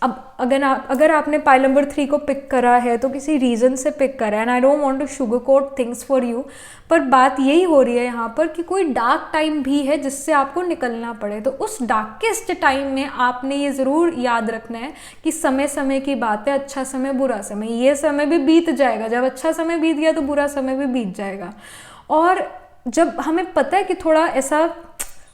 अब अगर आपने पाइल नंबर 3 को पिक करा है तो किसी रीज़न से पिक करा है, and I don't want to sugar coat things for you, पर बात यही हो रही है यहाँ पर कि कोई डार्क टाइम भी है जिससे आपको निकलना पड़े. तो उस डार्केस्ट टाइम में आपने ये ज़रूर याद रखना है कि समय समय की बात है, अच्छा समय बुरा समय, ये समय भी बीत जाएगा. जब अच्छा समय बीत गया तो बुरा समय भी बीत जाएगा. और जब हमें पता है कि थोड़ा ऐसा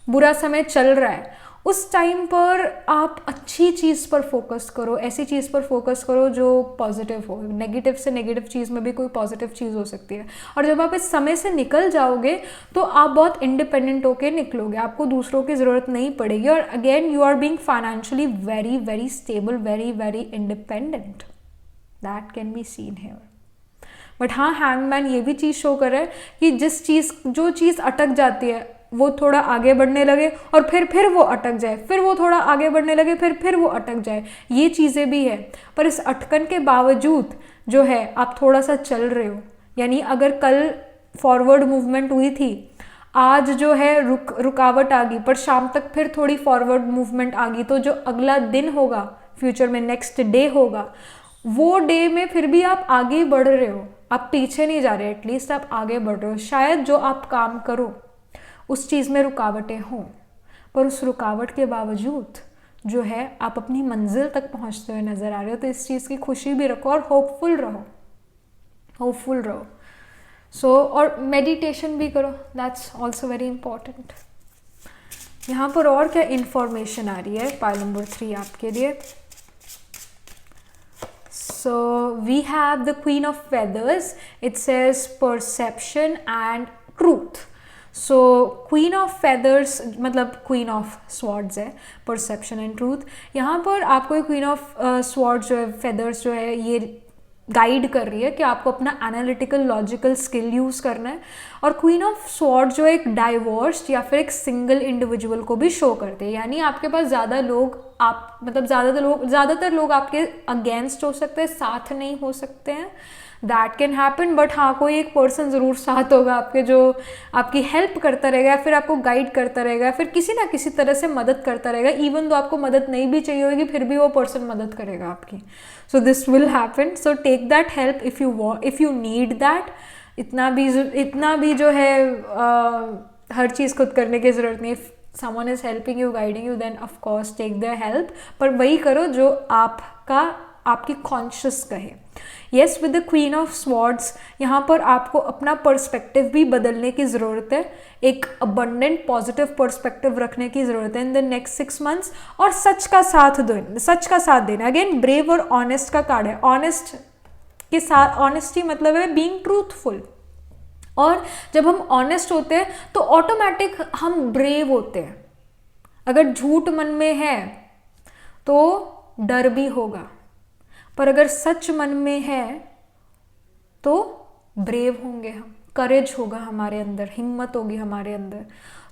बुरा समय चल रहा है, उस टाइम पर आप अच्छी चीज़ पर फोकस करो, ऐसी चीज़ पर फोकस करो जो पॉजिटिव हो. नेगेटिव से नेगेटिव चीज़ में भी कोई पॉजिटिव चीज़ हो सकती है. और जब आप इस समय से निकल जाओगे तो आप बहुत इंडिपेंडेंट होके निकलोगे, आपको दूसरों की ज़रूरत नहीं पड़ेगी. और again you are being financially very very stable, very very independent. That can be seen here. But हाँ, हैंगमैन ये भी चीज़ शो कर रहा है कि जो चीज़ अटक जाती है वो थोड़ा आगे बढ़ने लगे और फिर वो अटक जाए, फिर वो थोड़ा आगे बढ़ने लगे, फिर वो अटक जाए. ये चीज़ें भी है. पर इस अटकन के बावजूद जो है आप थोड़ा सा चल रहे हो. यानी अगर कल फॉरवर्ड मूवमेंट हुई थी, आज जो है रुकावट आ गई, पर शाम तक फिर थोड़ी फॉरवर्ड मूवमेंट आ गई, तो जो अगला दिन होगा फ्यूचर में, नेक्स्ट डे होगा, वो डे में फिर भी आप आगे बढ़ रहे हो, आप पीछे नहीं जा रहे, एटलीस्ट आप आगे बढ़ रहे हो. शायद जो आप काम करो उस चीज़ में रुकावटें हों, पर उस रुकावट के बावजूद जो है आप अपनी मंजिल तक पहुंचते हुए नज़र आ रहे हो. तो इस चीज़ की खुशी भी रखो और होपफुल रहो. सो और मेडिटेशन भी करो, दैट्स ऑल्सो वेरी इंपॉर्टेंट. यहाँ पर और क्या इंफॉर्मेशन आ रही है पाइल नंबर 3 आपके लिए. So we have the Queen of Feathers. It says perception and truth. So Queen of Feathers मतलब Queen of Swords है, perception and truth. यहाँ पर आपको Queen of Swords जो है, Feathers जो है, ये गाइड कर रही है कि आपको अपना एनालिटिकल लॉजिकल स्किल यूज़ करना है. और क्वीन ऑफ स्वॉर्ड जो एक डाइवोर्स्ड या फिर एक सिंगल इंडिविजुअल को भी शो करते हैं. यानी आपके पास ज़्यादा लोग, आप मतलब ज़्यादातर लोग आपके अगेंस्ट हो सकते हैं, साथ नहीं हो सकते हैं. That can happen. बट हाँ, कोई एक पर्सन ज़रूर साथ होगा आपके जो आपकी हेल्प करता रहेगा, फिर आपको गाइड करता रहेगा, फिर किसी ना किसी तरह से मदद करता रहेगा. इवन तो आपको मदद नहीं भी चाहिए होगी फिर भी वो पर्सन मदद करेगा आपकी. So this will happen. So take that help if you need that. इतना भी जो है हर चीज़ खुद करने की ज़रूरत नहीं. Someone is helping you, guiding you, then of course take the help. पर वही करो जो आपकी कॉन्शियस कहे. Yes, with the queen of swords यहाँ पर आपको अपना पर्सपेक्टिव भी बदलने की ज़रूरत है. एक अबंडेंट पॉजिटिव पर्सपेक्टिव रखने की ज़रूरत है इन द नेक्स्ट 6 मंथ्स. और सच का साथ देना. अगेन ब्रेव और ऑनेस्ट का कार्ड है. ऑनेस्ट के साथ, ऑनेस्टी मतलब है बीइंग ट्रूथफुल. और जब हम ऑनेस्ट होते हैं तो ऑटोमेटिक हम ब्रेव होते हैं. अगर झूठ मन में है तो डर भी होगा, पर अगर सच मन में है तो ब्रेव होंगे हम, करेज होगा हमारे अंदर, हिम्मत होगी हमारे अंदर.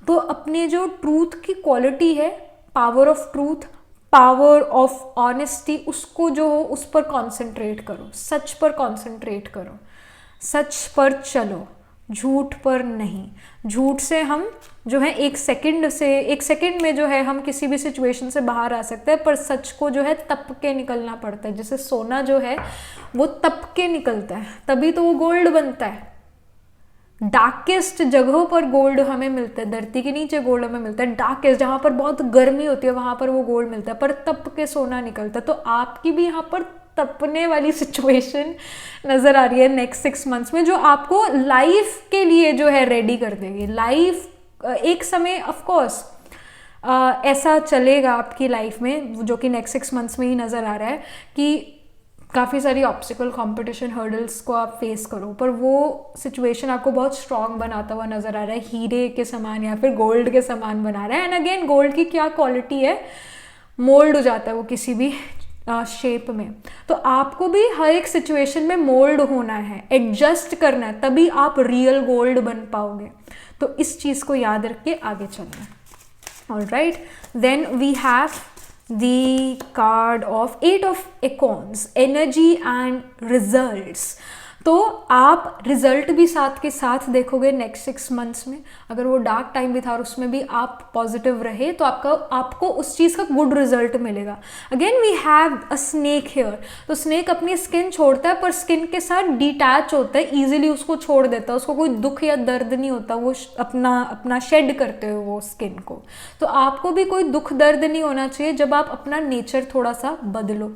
तो अपने जो ट्रूथ की क्वालिटी है, power of truth, power of honesty, उसको जो हो उस पर कॉन्सेंट्रेट करो, सच पर कॉन्सेंट्रेट करो, सच पर चलो, झूठ पर नहीं. झूठ से हम जो है एक सेकंड में जो है हम किसी भी सिचुएशन से बाहर आ सकते हैं, पर सच को जो है तप के निकलना पड़ता है. जैसे सोना जो है वो तप के निकलता है, तभी तो वो गोल्ड बनता है. डार्केस्ट जगहों पर गोल्ड हमें मिलता है, धरती के नीचे गोल्ड हमें मिलता है, डार्केस्ट जहाँ पर बहुत गर्मी होती है वहाँ पर वो गोल्ड मिलता है, पर तप के सोना निकलता है। तो आपकी भी यहाँ पर तपने वाली सिचुएशन नज़र आ रही है नेक्स्ट 6 मंथ्स में, जो आपको लाइफ के लिए जो है रेडी कर देगी। लाइफ एक समय ऑफकोर्स ऐसा चलेगा आपकी लाइफ में, जो कि नेक्स्ट 6 मंथ्स में ही नज़र आ रहा है कि काफ़ी सारी ऑब्स्टिकल कंपटीशन हर्डल्स को आप फेस करो, पर वो सिचुएशन आपको बहुत स्ट्रांग बनाता हुआ नज़र आ रहा है, हीरे के समान या फिर गोल्ड के समान बना रहा है। एंड अगेन गोल्ड की क्या क्वालिटी है, मोल्ड हो जाता है वो किसी भी शेप में। तो आपको भी हर एक सिचुएशन में मोल्ड होना है, एडजस्ट करना है, तभी आप रियल गोल्ड बन पाओगे। तो इस चीज़ को याद रख के आगे चलना है। Alright, then we have the card of 8 of Acorns, energy and results. तो आप रिजल्ट भी साथ के साथ देखोगे नेक्स्ट 6 मंथ्स में। अगर वो डार्क टाइम भी था और उसमें भी आप पॉजिटिव रहे तो आपको उस चीज़ का गुड रिजल्ट मिलेगा। Again we have a snake here, तो स्नेक अपनी स्किन छोड़ता है पर स्किन के साथ डिटैच होता है, ईजिली उसको छोड़ देता है, उसको कोई दुख या दर्द नहीं होता, वो अपना शेड करते हो वो स्किन को। तो आपको भी कोई दुख दर्द नहीं होना चाहिए जब आप अपना नेचर थोड़ा सा बदलो।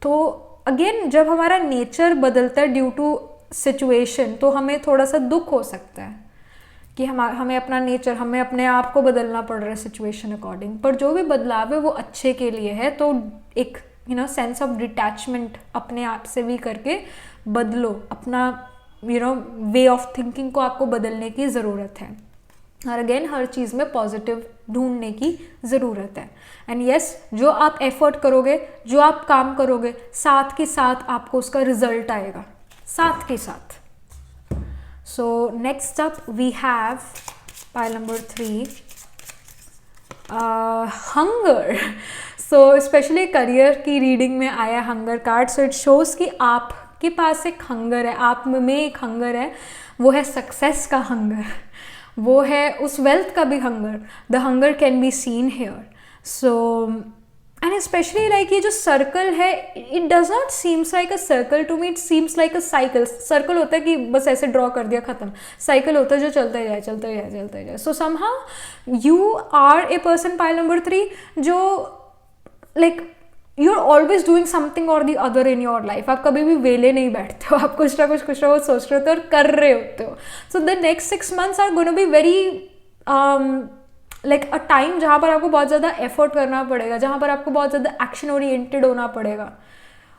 तो अगेन जब हमारा नेचर बदलता है ड्यू टू सिचुएशन, तो हमें थोड़ा सा दुख हो सकता है कि हमें अपना नेचर, हमें अपने आप को बदलना पड़ रहा है सिचुएशन अकॉर्डिंग, पर जो भी बदलाव है वो अच्छे के लिए है। तो एक सेंस ऑफ डिटैचमेंट अपने आप से भी करके बदलो, अपना वे ऑफ थिंकिंग को आपको बदलने की ज़रूरत है। और अगेन हर चीज़ में पॉजिटिव ढूंढने की ज़रूरत है। एंड यस, जो आप एफर्ट करोगे, जो आप काम करोगे, साथ के साथ आपको उसका रिजल्ट आएगा, साथ के साथ। So next up we have pile number 3, hunger. So especially career की रीडिंग में आया hunger card. So it shows कि आपके पास एक हंगर है, आप में एक हंगर है, वो है सक्सेस का हंगर, वो है उस वेल्थ का भी hunger. The hunger can be seen here. So and especially like ये जो सर्कल है, it does not seems like a circle to me, it seems like a cycle. Circle होता है कि बस ऐसे ड्रॉ कर दिया खत्म, साइकिल होता है जो चलता ही जाए चलता ही जाए चलता ही जाए। So somehow you are a person, pile number 3, जो like you are always doing something और the other in your life. आप कभी भी वेले नहीं बैठते हो, आप कुछ ना कुछ सोच रहे होते हो और कर रहे होते हो। So the next 6 months are gonna be very like a time जहाँ पर आपको बहुत ज़्यादा एफर्ट करना पड़ेगा, जहाँ पर आपको बहुत ज़्यादा एक्शन ओरिएंटेड होना पड़ेगा।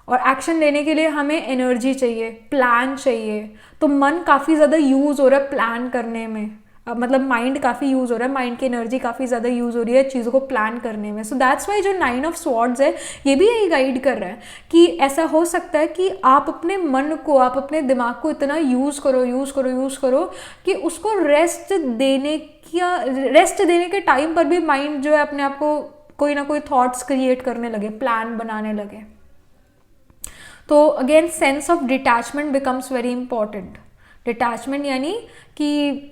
और एक्शन लेने के लिए हमें एनर्जी चाहिए, प्लान चाहिए। तो मन काफ़ी ज़्यादा यूज़ हो रहा है प्लान करने में, मतलब माइंड काफ़ी यूज़ हो रहा है, माइंड की एनर्जी काफ़ी ज़्यादा यूज़ हो रही है चीज़ों को प्लान करने में। सो दैट्स वाई जो 9 ऑफ स्वॉर्ड्स है ये भी यही गाइड कर रहा है कि ऐसा हो सकता है कि आप अपने मन को, आप अपने दिमाग को इतना यूज़ करो कि उसको रेस्ट देने के टाइम पर भी माइंड जो है अपने आप को कोई ना कोई थॉट्स क्रिएट करने लगे, प्लान बनाने लगे। तो again sense of detachment becomes very important. Detachment यानी कि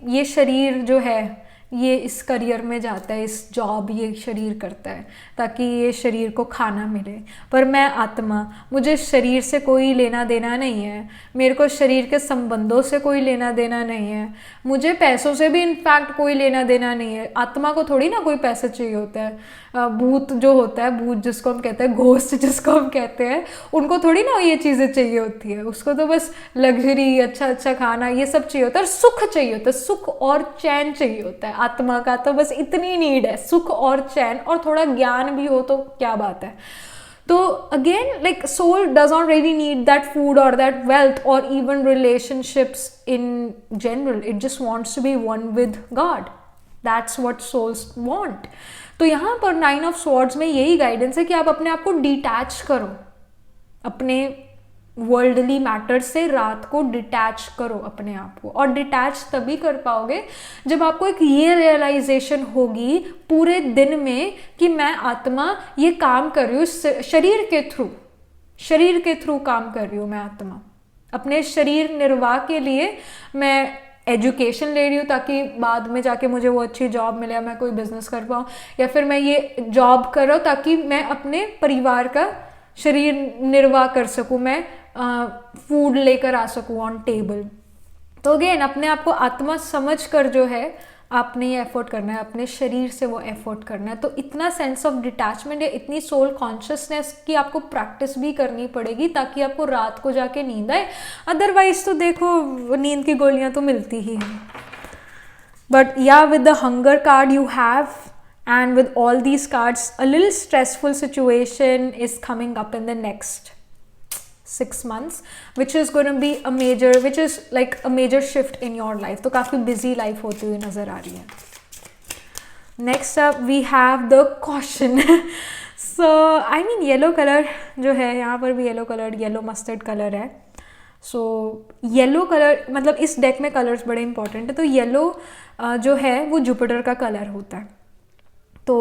ये शरीर जो है ये इस करियर में जाता है, इस जॉब ये शरीर करता है ताकि ये शरीर को खाना मिले, पर मैं आत्मा, मुझे शरीर से कोई लेना देना नहीं है, मेरे को शरीर के संबंधों से कोई लेना देना नहीं है, मुझे पैसों से भी इनफैक्ट कोई लेना देना नहीं है। आत्मा को थोड़ी ना कोई पैसा चाहिए होता है। भूत जो होता है, भूत जिसको हम कहते हैं, घोस्ट जिसको हम कहते हैं, उनको थोड़ी ना ये चीज़ें चाहिए होती है, उसको तो बस लग्जरी, अच्छा खाना, ये सब चाहिए होता है, सुख चाहिए होता है, सुख और चैन चाहिए होता है। आत्मा का तो बस इतनी नीड है, सुख और चैन, और थोड़ा ज्ञान भी हो तो क्या बात है। तो again like soul does not really need that food और दैट वेल्थ और even relationships in general, it just wants to be one with God. That's what souls want. तो यहाँ पर 9 ऑफ स्वॉर्ड्स में यही गाइडेंस है कि आप अपने आप को डिटैच करो अपने वर्ल्डली मैटर से, रात को डिटैच करो अपने आप को। और डिटैच तभी कर पाओगे जब आपको एक ये रियलाइजेशन होगी पूरे दिन में कि मैं आत्मा ये काम कर रही हूँ शरीर के थ्रू काम कर रही हूँ। मैं आत्मा अपने शरीर निर्वाह के लिए मैं एजुकेशन ले रही हूँ ताकि बाद में जाके मुझे वो अच्छी जॉब मिले या मैं कोई बिजनेस कर पाऊँ, या फिर मैं ये जॉब कर रहा हूँ ताकि मैं अपने परिवार का शरीर निर्वाह कर सकूँ, मैं फूड लेकर आ सकूँ ऑन टेबल। तो अगेन अपने आप को आत्मा समझ कर जो है आपने ये एफर्ट करना है, अपने शरीर से वो एफर्ट करना है। तो इतना सेंस ऑफ डिटैचमेंट या इतनी सोल कॉन्शियसनेस की आपको प्रैक्टिस भी करनी पड़ेगी ताकि आपको रात को जाके नींद आए। अदरवाइज तो देखो नींद की गोलियां तो मिलती ही हैं। बट या with the hunger card you have and with all these cards, a little stressful situation is coming up in the next 6 months, which is going to be a major, which is like a major shift in your life. तो काफ़ी busy life होती हुई नज़र आ रही है। Next up we have the caution. So I mean yellow color जो है, यहाँ पर भी yellow color, yellow mustard color है। सो येलो कलर मतलब इस डेक में कलर्स बड़े इंपॉर्टेंट है। तो येलो जो है वो जुपिटर का कलर होता है। तो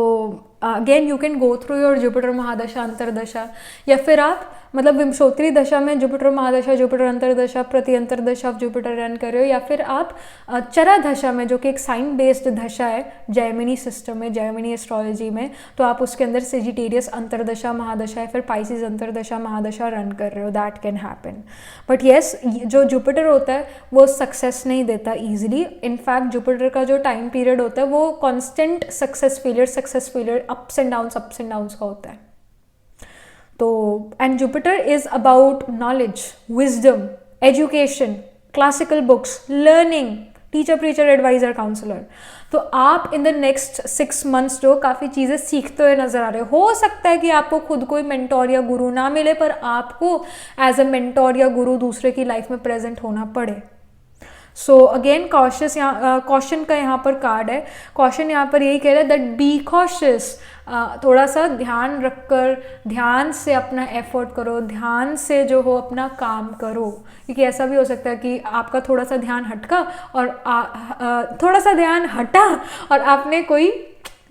again you can go through your Jupiter mahadasha antardasha, या फिर आप मतलब विंशोत्तरी दशा में जुपिटर महादशा, जुपिटर अंतरदशा, प्रति अंतरदशा ऑफ जुपिटर रन कर रहे हो, या फिर आप चरा दशा में जो कि एक साइन बेस्ड दशा है जैमिनी सिस्टम में, जैमिनी एस्ट्रोलॉजी में, तो आप उसके अंदर सेजिटेरियस अंतरदशा महादशा या फिर पाइसिस अंतरदशा महादशा रन कर रहे हो, that can happen. But yes, जो जुपिटर होता है वो सक्सेस नहीं देता ईजिली। इनफैक्ट जुपिटर का जो टाइम पीरियड होता है वो constant success failure ups and downs का होता है। तो and Jupiter is about knowledge, wisdom, education, classical books, learning, teacher, preacher, adviser, counsellor. तो आप इन द नेक्स्ट 6 months जो काफ़ी चीज़ें सीखते हुए नजर आ रहे हो सकता है कि आपको खुद कोई मेंटोर या गुरु ना मिले, पर आपको एज अ मेंटोर या गुरु दूसरे की लाइफ में प्रेजेंट होना पड़े। सो अगेन कॉशन का यहाँ पर कार्ड है। कॉशन यहाँ पर यही कह रहा है दैट बी कॉशियस, थोड़ा सा ध्यान रखकर, ध्यान से अपना एफर्ट करो, ध्यान से जो हो अपना काम करो, क्योंकि ऐसा भी हो सकता है कि आपका थोड़ा सा ध्यान हटका और थोड़ा सा ध्यान हटा और आपने कोई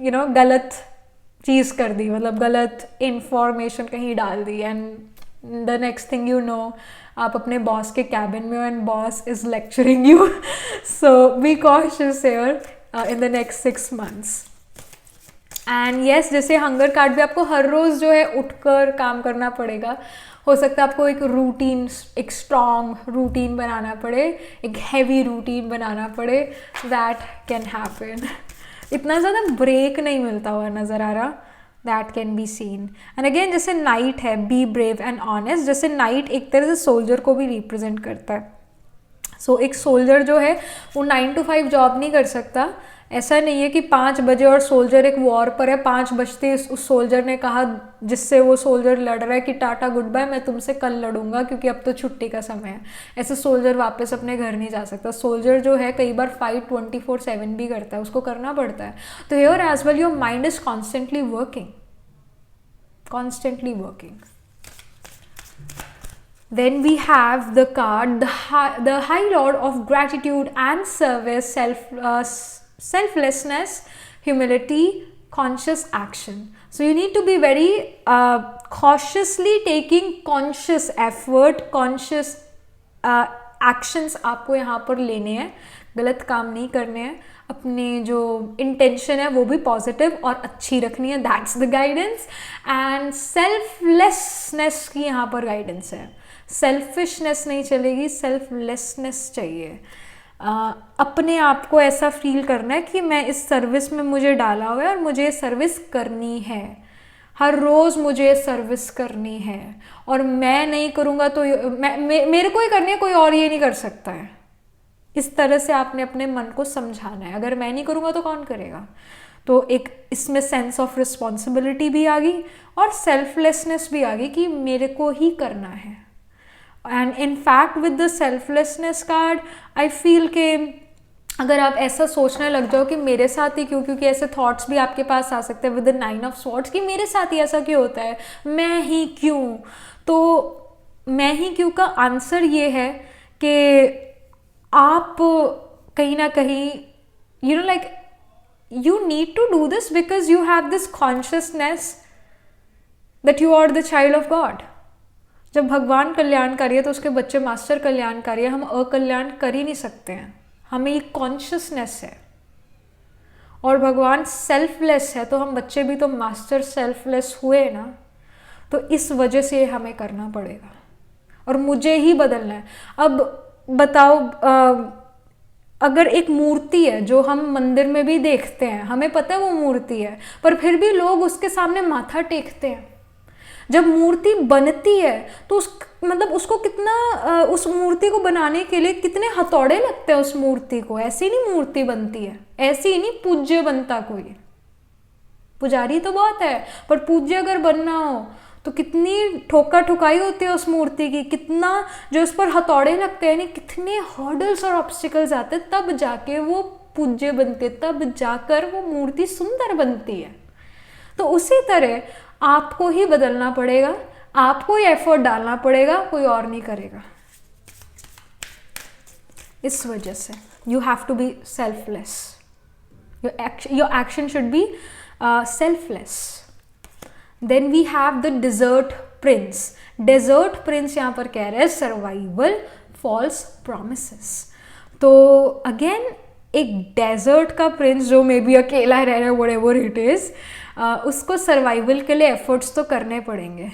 गलत चीज़ कर दी, मतलब गलत इंफॉर्मेशन कहीं डाल दी, and the next thing you know आप अपने बॉस के कैबिन में हो and boss is lecturing you. So be cautious here in the next 6 months। And yes, जैसे हंगर कार्ड भी आपको हर रोज़ जो है उठकर काम करना पड़ेगा। हो सकता है आपको एक रूटीन, एक स्ट्रॉन्ग रूटीन बनाना पड़े, एक हैवी रूटीन बनाना पड़े, दैट कैन हैपन। इतना ज़्यादा ब्रेक नहीं मिलता हुआ नज़र आ रहा, that can be scene. And again जैसे नाइट है, बी ब्रेव एंड ऑनेस्ट, जैसे नाइट एक तरह से सोल्जर को भी रिप्रेजेंट करता है। सो एक सोल्जर जो है वो 9 to 5 जॉब नहीं कर सकता। ऐसा नहीं है कि 5 बजे और सोल्जर एक वॉर पर है, 5 बजते उस सोल्जर ने कहा जिससे वो सोल्जर लड़ रहा है कि टाटा गुड बाय, मैं तुमसे कल लड़ूंगा क्योंकि अब तो छुट्टी का समय है। ऐसे सोल्जर वापस अपने घर नहीं जा सकता। सोल्जर जो है कई बार फाइट 24/7 भी करता है, उसको करना पड़ता है। तो here as well your mind is constantly working. Then we have the card, the High Lord of Gratitude and Service, selflessness, humility, conscious action. So you need to be very cautiously taking conscious effort, conscious actions आपको यहाँ पर लेने हैं, गलत काम नहीं करने हैं। अपनी जो इंटेंशन है वो भी पॉजिटिव और अच्छी रखनी है, that's the guidance. And selflessness की यहाँ पर गाइडेंस है। सेल्फिशनेस नहीं चलेगी, सेल्फलेसनेस चाहिए। अपने आप को ऐसा फील करना है कि मैं इस सर्विस में मुझे डाला हुआ है और मुझे सर्विस करनी है, हर रोज़ मुझे सर्विस करनी है, और मैं नहीं करूँगा तो मेरे को ही करनी है, कोई और ये नहीं कर सकता है। इस तरह से आपने अपने मन को समझाना है, अगर मैं नहीं करूँगा तो कौन करेगा। तो एक इसमें सेंस ऑफ रिस्पॉन्सिबिलिटी भी आ गई और सेल्फलेसनेस भी आ गई कि मेरे को ही करना है। And in fact with the selflessness card I feel कि अगर आप ऐसा सोचने लग जाओ कि मेरे साथ ही क्यों, क्योंकि ऐसे थॉट्स भी आपके पास आ सकते हैं विद द 9 of Swords कि मेरे साथ ही ऐसा क्यों होता है, मैं ही क्यों। तो मैं ही क्यों का आंसर ये है कि आप कहीं ना कहीं you need to do this because you have this consciousness that you are the child of God। जब भगवान कल्याणकारी है तो उसके बच्चे मास्टर कल्याणकारी है, हम अकल्याण कर ही नहीं सकते हैं, हमें ये कॉन्शियसनेस है। और भगवान सेल्फलेस है तो हम बच्चे भी तो मास्टर सेल्फलेस हुए ना, तो इस वजह से हमें करना पड़ेगा और मुझे ही बदलना है। अब बताओ, अगर एक मूर्ति है जो हम मंदिर में भी देखते हैं, हमें पता है वो मूर्ति है, पर फिर भी लोग उसके सामने माथा टेकते हैं। जब मूर्ति बनती है तो उस मतलब उसको कितना उस मूर्ति को बनाने के लिए कितने हथौड़े लगते हैं उस मूर्ति को। ऐसी नहीं मूर्ति बनती है, ऐसी ही नहीं पूज्य बनता कोई। पुजारी तो बहुत है, पर पूज्य अगर बनना हो तो कितनी ठोका ठुकाई होती है उस मूर्ति की, कितना जो उस पर हथौड़े लगते हैं, नहीं कितने हर्डल्स और ऑब्स्टिकल्स आते हैं, तब जाके वो पूज्य बनते, तब जाकर वो मूर्ति सुंदर बनती है। तो उसी तरह आपको ही बदलना पड़ेगा, आपको ही एफर्ट डालना पड़ेगा, कोई और नहीं करेगा। इस वजह से you have to be selfless, your action should be selfless. Then we have the desert prince. Desert prince यहाँ पर कह रहे हैं सर्वाइवल फॉल्स प्रोमिसेस। तो अगेन एक डेजर्ट का प्रिंस जो मे बी अकेला रह रहा है, व्हाटएवर इट इज, उसको सर्वाइवल के लिए एफर्ट्स तो करने पड़ेंगे।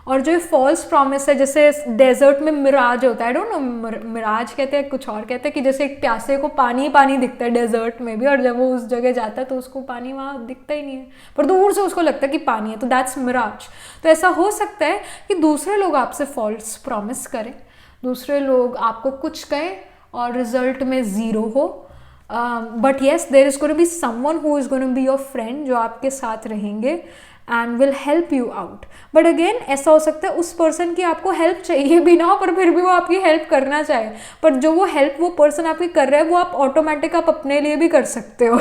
और जो फॉल्स प्रॉमिस है, जैसे डेजर्ट में मिराज होता है, डोंट नो मिराज कहते हैं, कुछ और कहते हैं, कि जैसे एक प्यासे को पानी पानी दिखता है डेजर्ट में भी, और जब वो उस जगह जाता है तो उसको पानी वहाँ दिखता ही नहीं है, पर दूर से उसको लगता है कि पानी है, तो दैट्स मिराज। तो ऐसा हो सकता है कि दूसरे लोग आपसे फॉल्स प्रॉमिस करें, दूसरे लोग आपको कुछ कहें और रिजल्ट में ज़ीरो हो, but yes there is going to be someone who is going to be your friend, जो आपके साथ रहेंगे and will help you out. But again ऐसा हो सकता है उस पर्सन की आपको हेल्प चाहिए भी ना हो, पर फिर भी वो आपकी हेल्प करना चाहे, पर जो वो हेल्प वो पर्सन आपकी कर रहा है वो आप ऑटोमेटिक आप अपने लिए भी कर सकते हो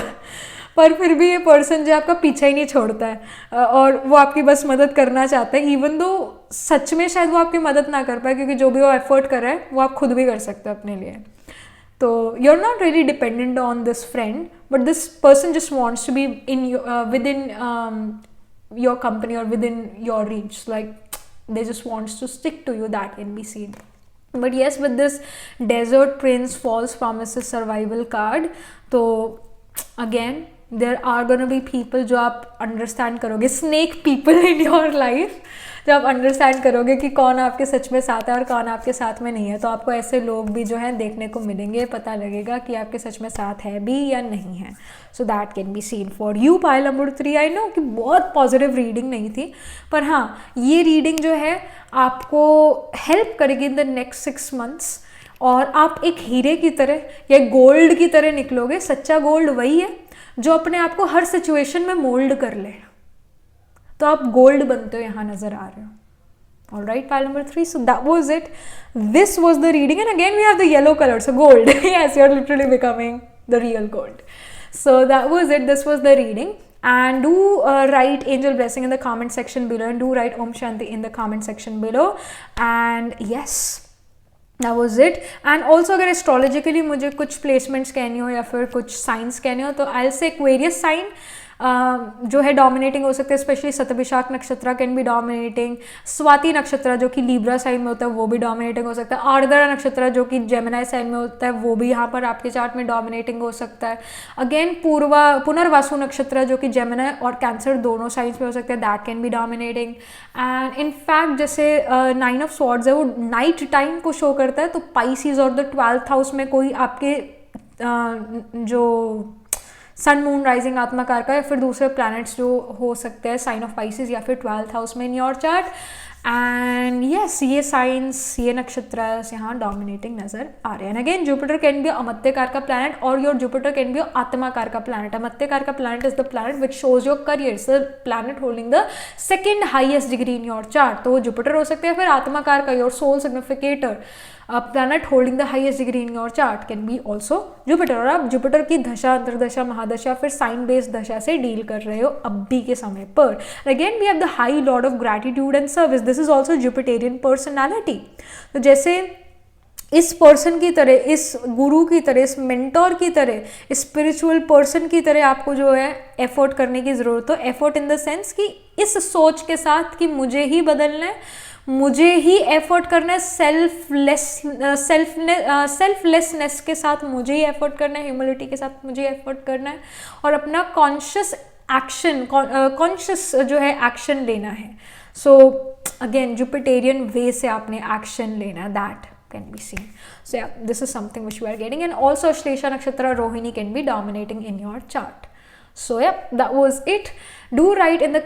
पर फिर भी ये पर्सन जो आपका पीछा ही नहीं छोड़ता है और वो आपकी बस मदद करना चाहता है, इवन दो सच में शायद वो आपकी मदद ना कर पाए, क्योंकि जो भी वो एफर्ट कर रहा है वो आप खुद भी कर सकते हो अपने लिए। तो you are not really dependent on this friend, but this person just wants to be in with in your company or within your reach, like they just wants to stick to you, that can be seen. But yes, with this desert prince false promises survival card, तो again there are gonna be people जो आप understand करोगे, snake people in your life, जब आप understand करोगे कि कौन आपके सच में साथ है और कौन आपके साथ में नहीं है, तो आपको ऐसे लोग भी जो हैं देखने को मिलेंगे, पता लगेगा कि आपके सच में साथ है भी या नहीं है। सो that can be scene for you. Pile number 3, I know कि बहुत पॉजिटिव रीडिंग नहीं थी, पर हाँ ये रीडिंग जो है आपको हेल्प करेगी इन द नेक्स्ट 6 months, और आप एक हीरे की तरह या गोल्ड की तरह निकलोगे। सच्चा गोल्ड वही है जो अपने आप को हर सिचुएशन में मोल्ड कर ले, तो आप गोल्ड बनते हो, यहाँ नजर आ रहे हो। All right, pile number 3. So that was it. This was the reading, and again we have the yellow color, so gold. Yes, you're literally becoming the real gold. So that was it. This was the reading, and do write angel blessing in the comment section below, and do write Om Shanti in the comment section below. And yes, that was it. And also अगर astrology के लिए मुझे कुछ placements कहनी हो या फिर कुछ signs कहने हो, तो I'll say Aquarius sign जो है डोमिनेटिंग हो सकते हैं, स्पेशली शतभिषाक नक्षत्र कैन बी डोमिनेटिंग, स्वाति नक्षत्र जो कि लीब्रा साइन में होता है वो भी डोमिनेटिंग हो सकता है, आर्द्रा नक्षत्र जो कि जेमिनाई साइन में होता है वो भी यहाँ पर आपके चार्ट में डोमिनेटिंग हो सकता है। अगेन पुनर्वासु नक्षत्र जो कि जेमिनाई और कैंसर दोनों साइंस में हो सकता है, that can be dominating. And in fact जैसे 9 of Swords है वो नाइट टाइम को शो करता है, तो पाइसिस और द 12th हाउस में कोई आपके जो सन मून राइजिंग आत्माकार का या फिर दूसरे प्लैनेट्स जो हो सकते हैं साइन ऑफ पाइसिस या फिर 12th हाउस में in your chart. And yes ये साइंस ये नक्षत्र यहाँ डोमिनेटिंग नजर आ रहे हैं। अगेन जुपिटर कैन बी अमत्यकार का प्लैनेट और योर जुपिटर कैन बी आत्माकार का प्लैनेट। अमत्यकार का planet is the planet which shows your career, is the planet holding the 2nd highest degree in your chart, तो वो जुपिटर हो सकते हैं। फिर आत्माकार का your soul significator planet holding the highest degree in your chart can B also Jupiter, और आप जुपिटर की दशा अंतर्दशा महादशा फिर साइन बेस्ड दशा से डील कर रहे हो अभी के समय पर। Again we have the high lord of gratitude and service, this is also Jupiterian personality. तो जैसे इस पर्सन की तरह, इस गुरु की तरह, इस मेंटोर की तरह, इस स्पिरिचुअल पर्सन की तरह आपको जो है एफर्ट करने की ज़रूरत हो। एफर्ट इन द सेंस कि इस सोच के साथ कि मुझे ही बदलना है, मुझे ही एफर्ट करना है, सेल्फलेसनेस के साथ मुझे ही एफर्ट करना है, ह्यूमिलिटी के साथ मुझे एफर्ट करना है, और अपना कॉन्शियस एक्शन, कॉन्शियस जो है एक्शन लेना है। सो अगेन जुपिटेरियन वे से आपने एक्शन लेना है, that can be seen. So yeah, this is something which we are getting. And also Ashlesha Nakshatra Rohini can be dominating in your chart. So yeah, that was it. Do write in the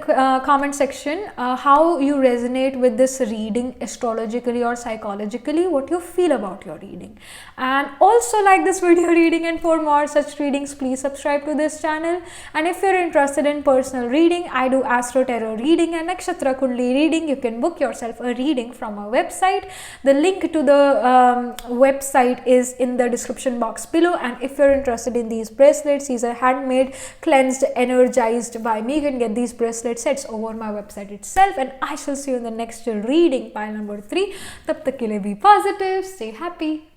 comment section how you resonate with this reading astrologically or psychologically, what you feel about your reading. And also like this video reading, and for more such readings, please subscribe to this channel. And if you're interested in personal reading, I do Astro Tarot reading and Nakshatra Kundli reading. You can book yourself a reading from our website. The link to the website is in the description box below. And if you're interested in these bracelets, these are handmade, cleansed, energized by me. You can get these bracelet sets over my website itself. And I shall see you in the next reading, pile number 3. Tab tak ke liye be positive, stay happy.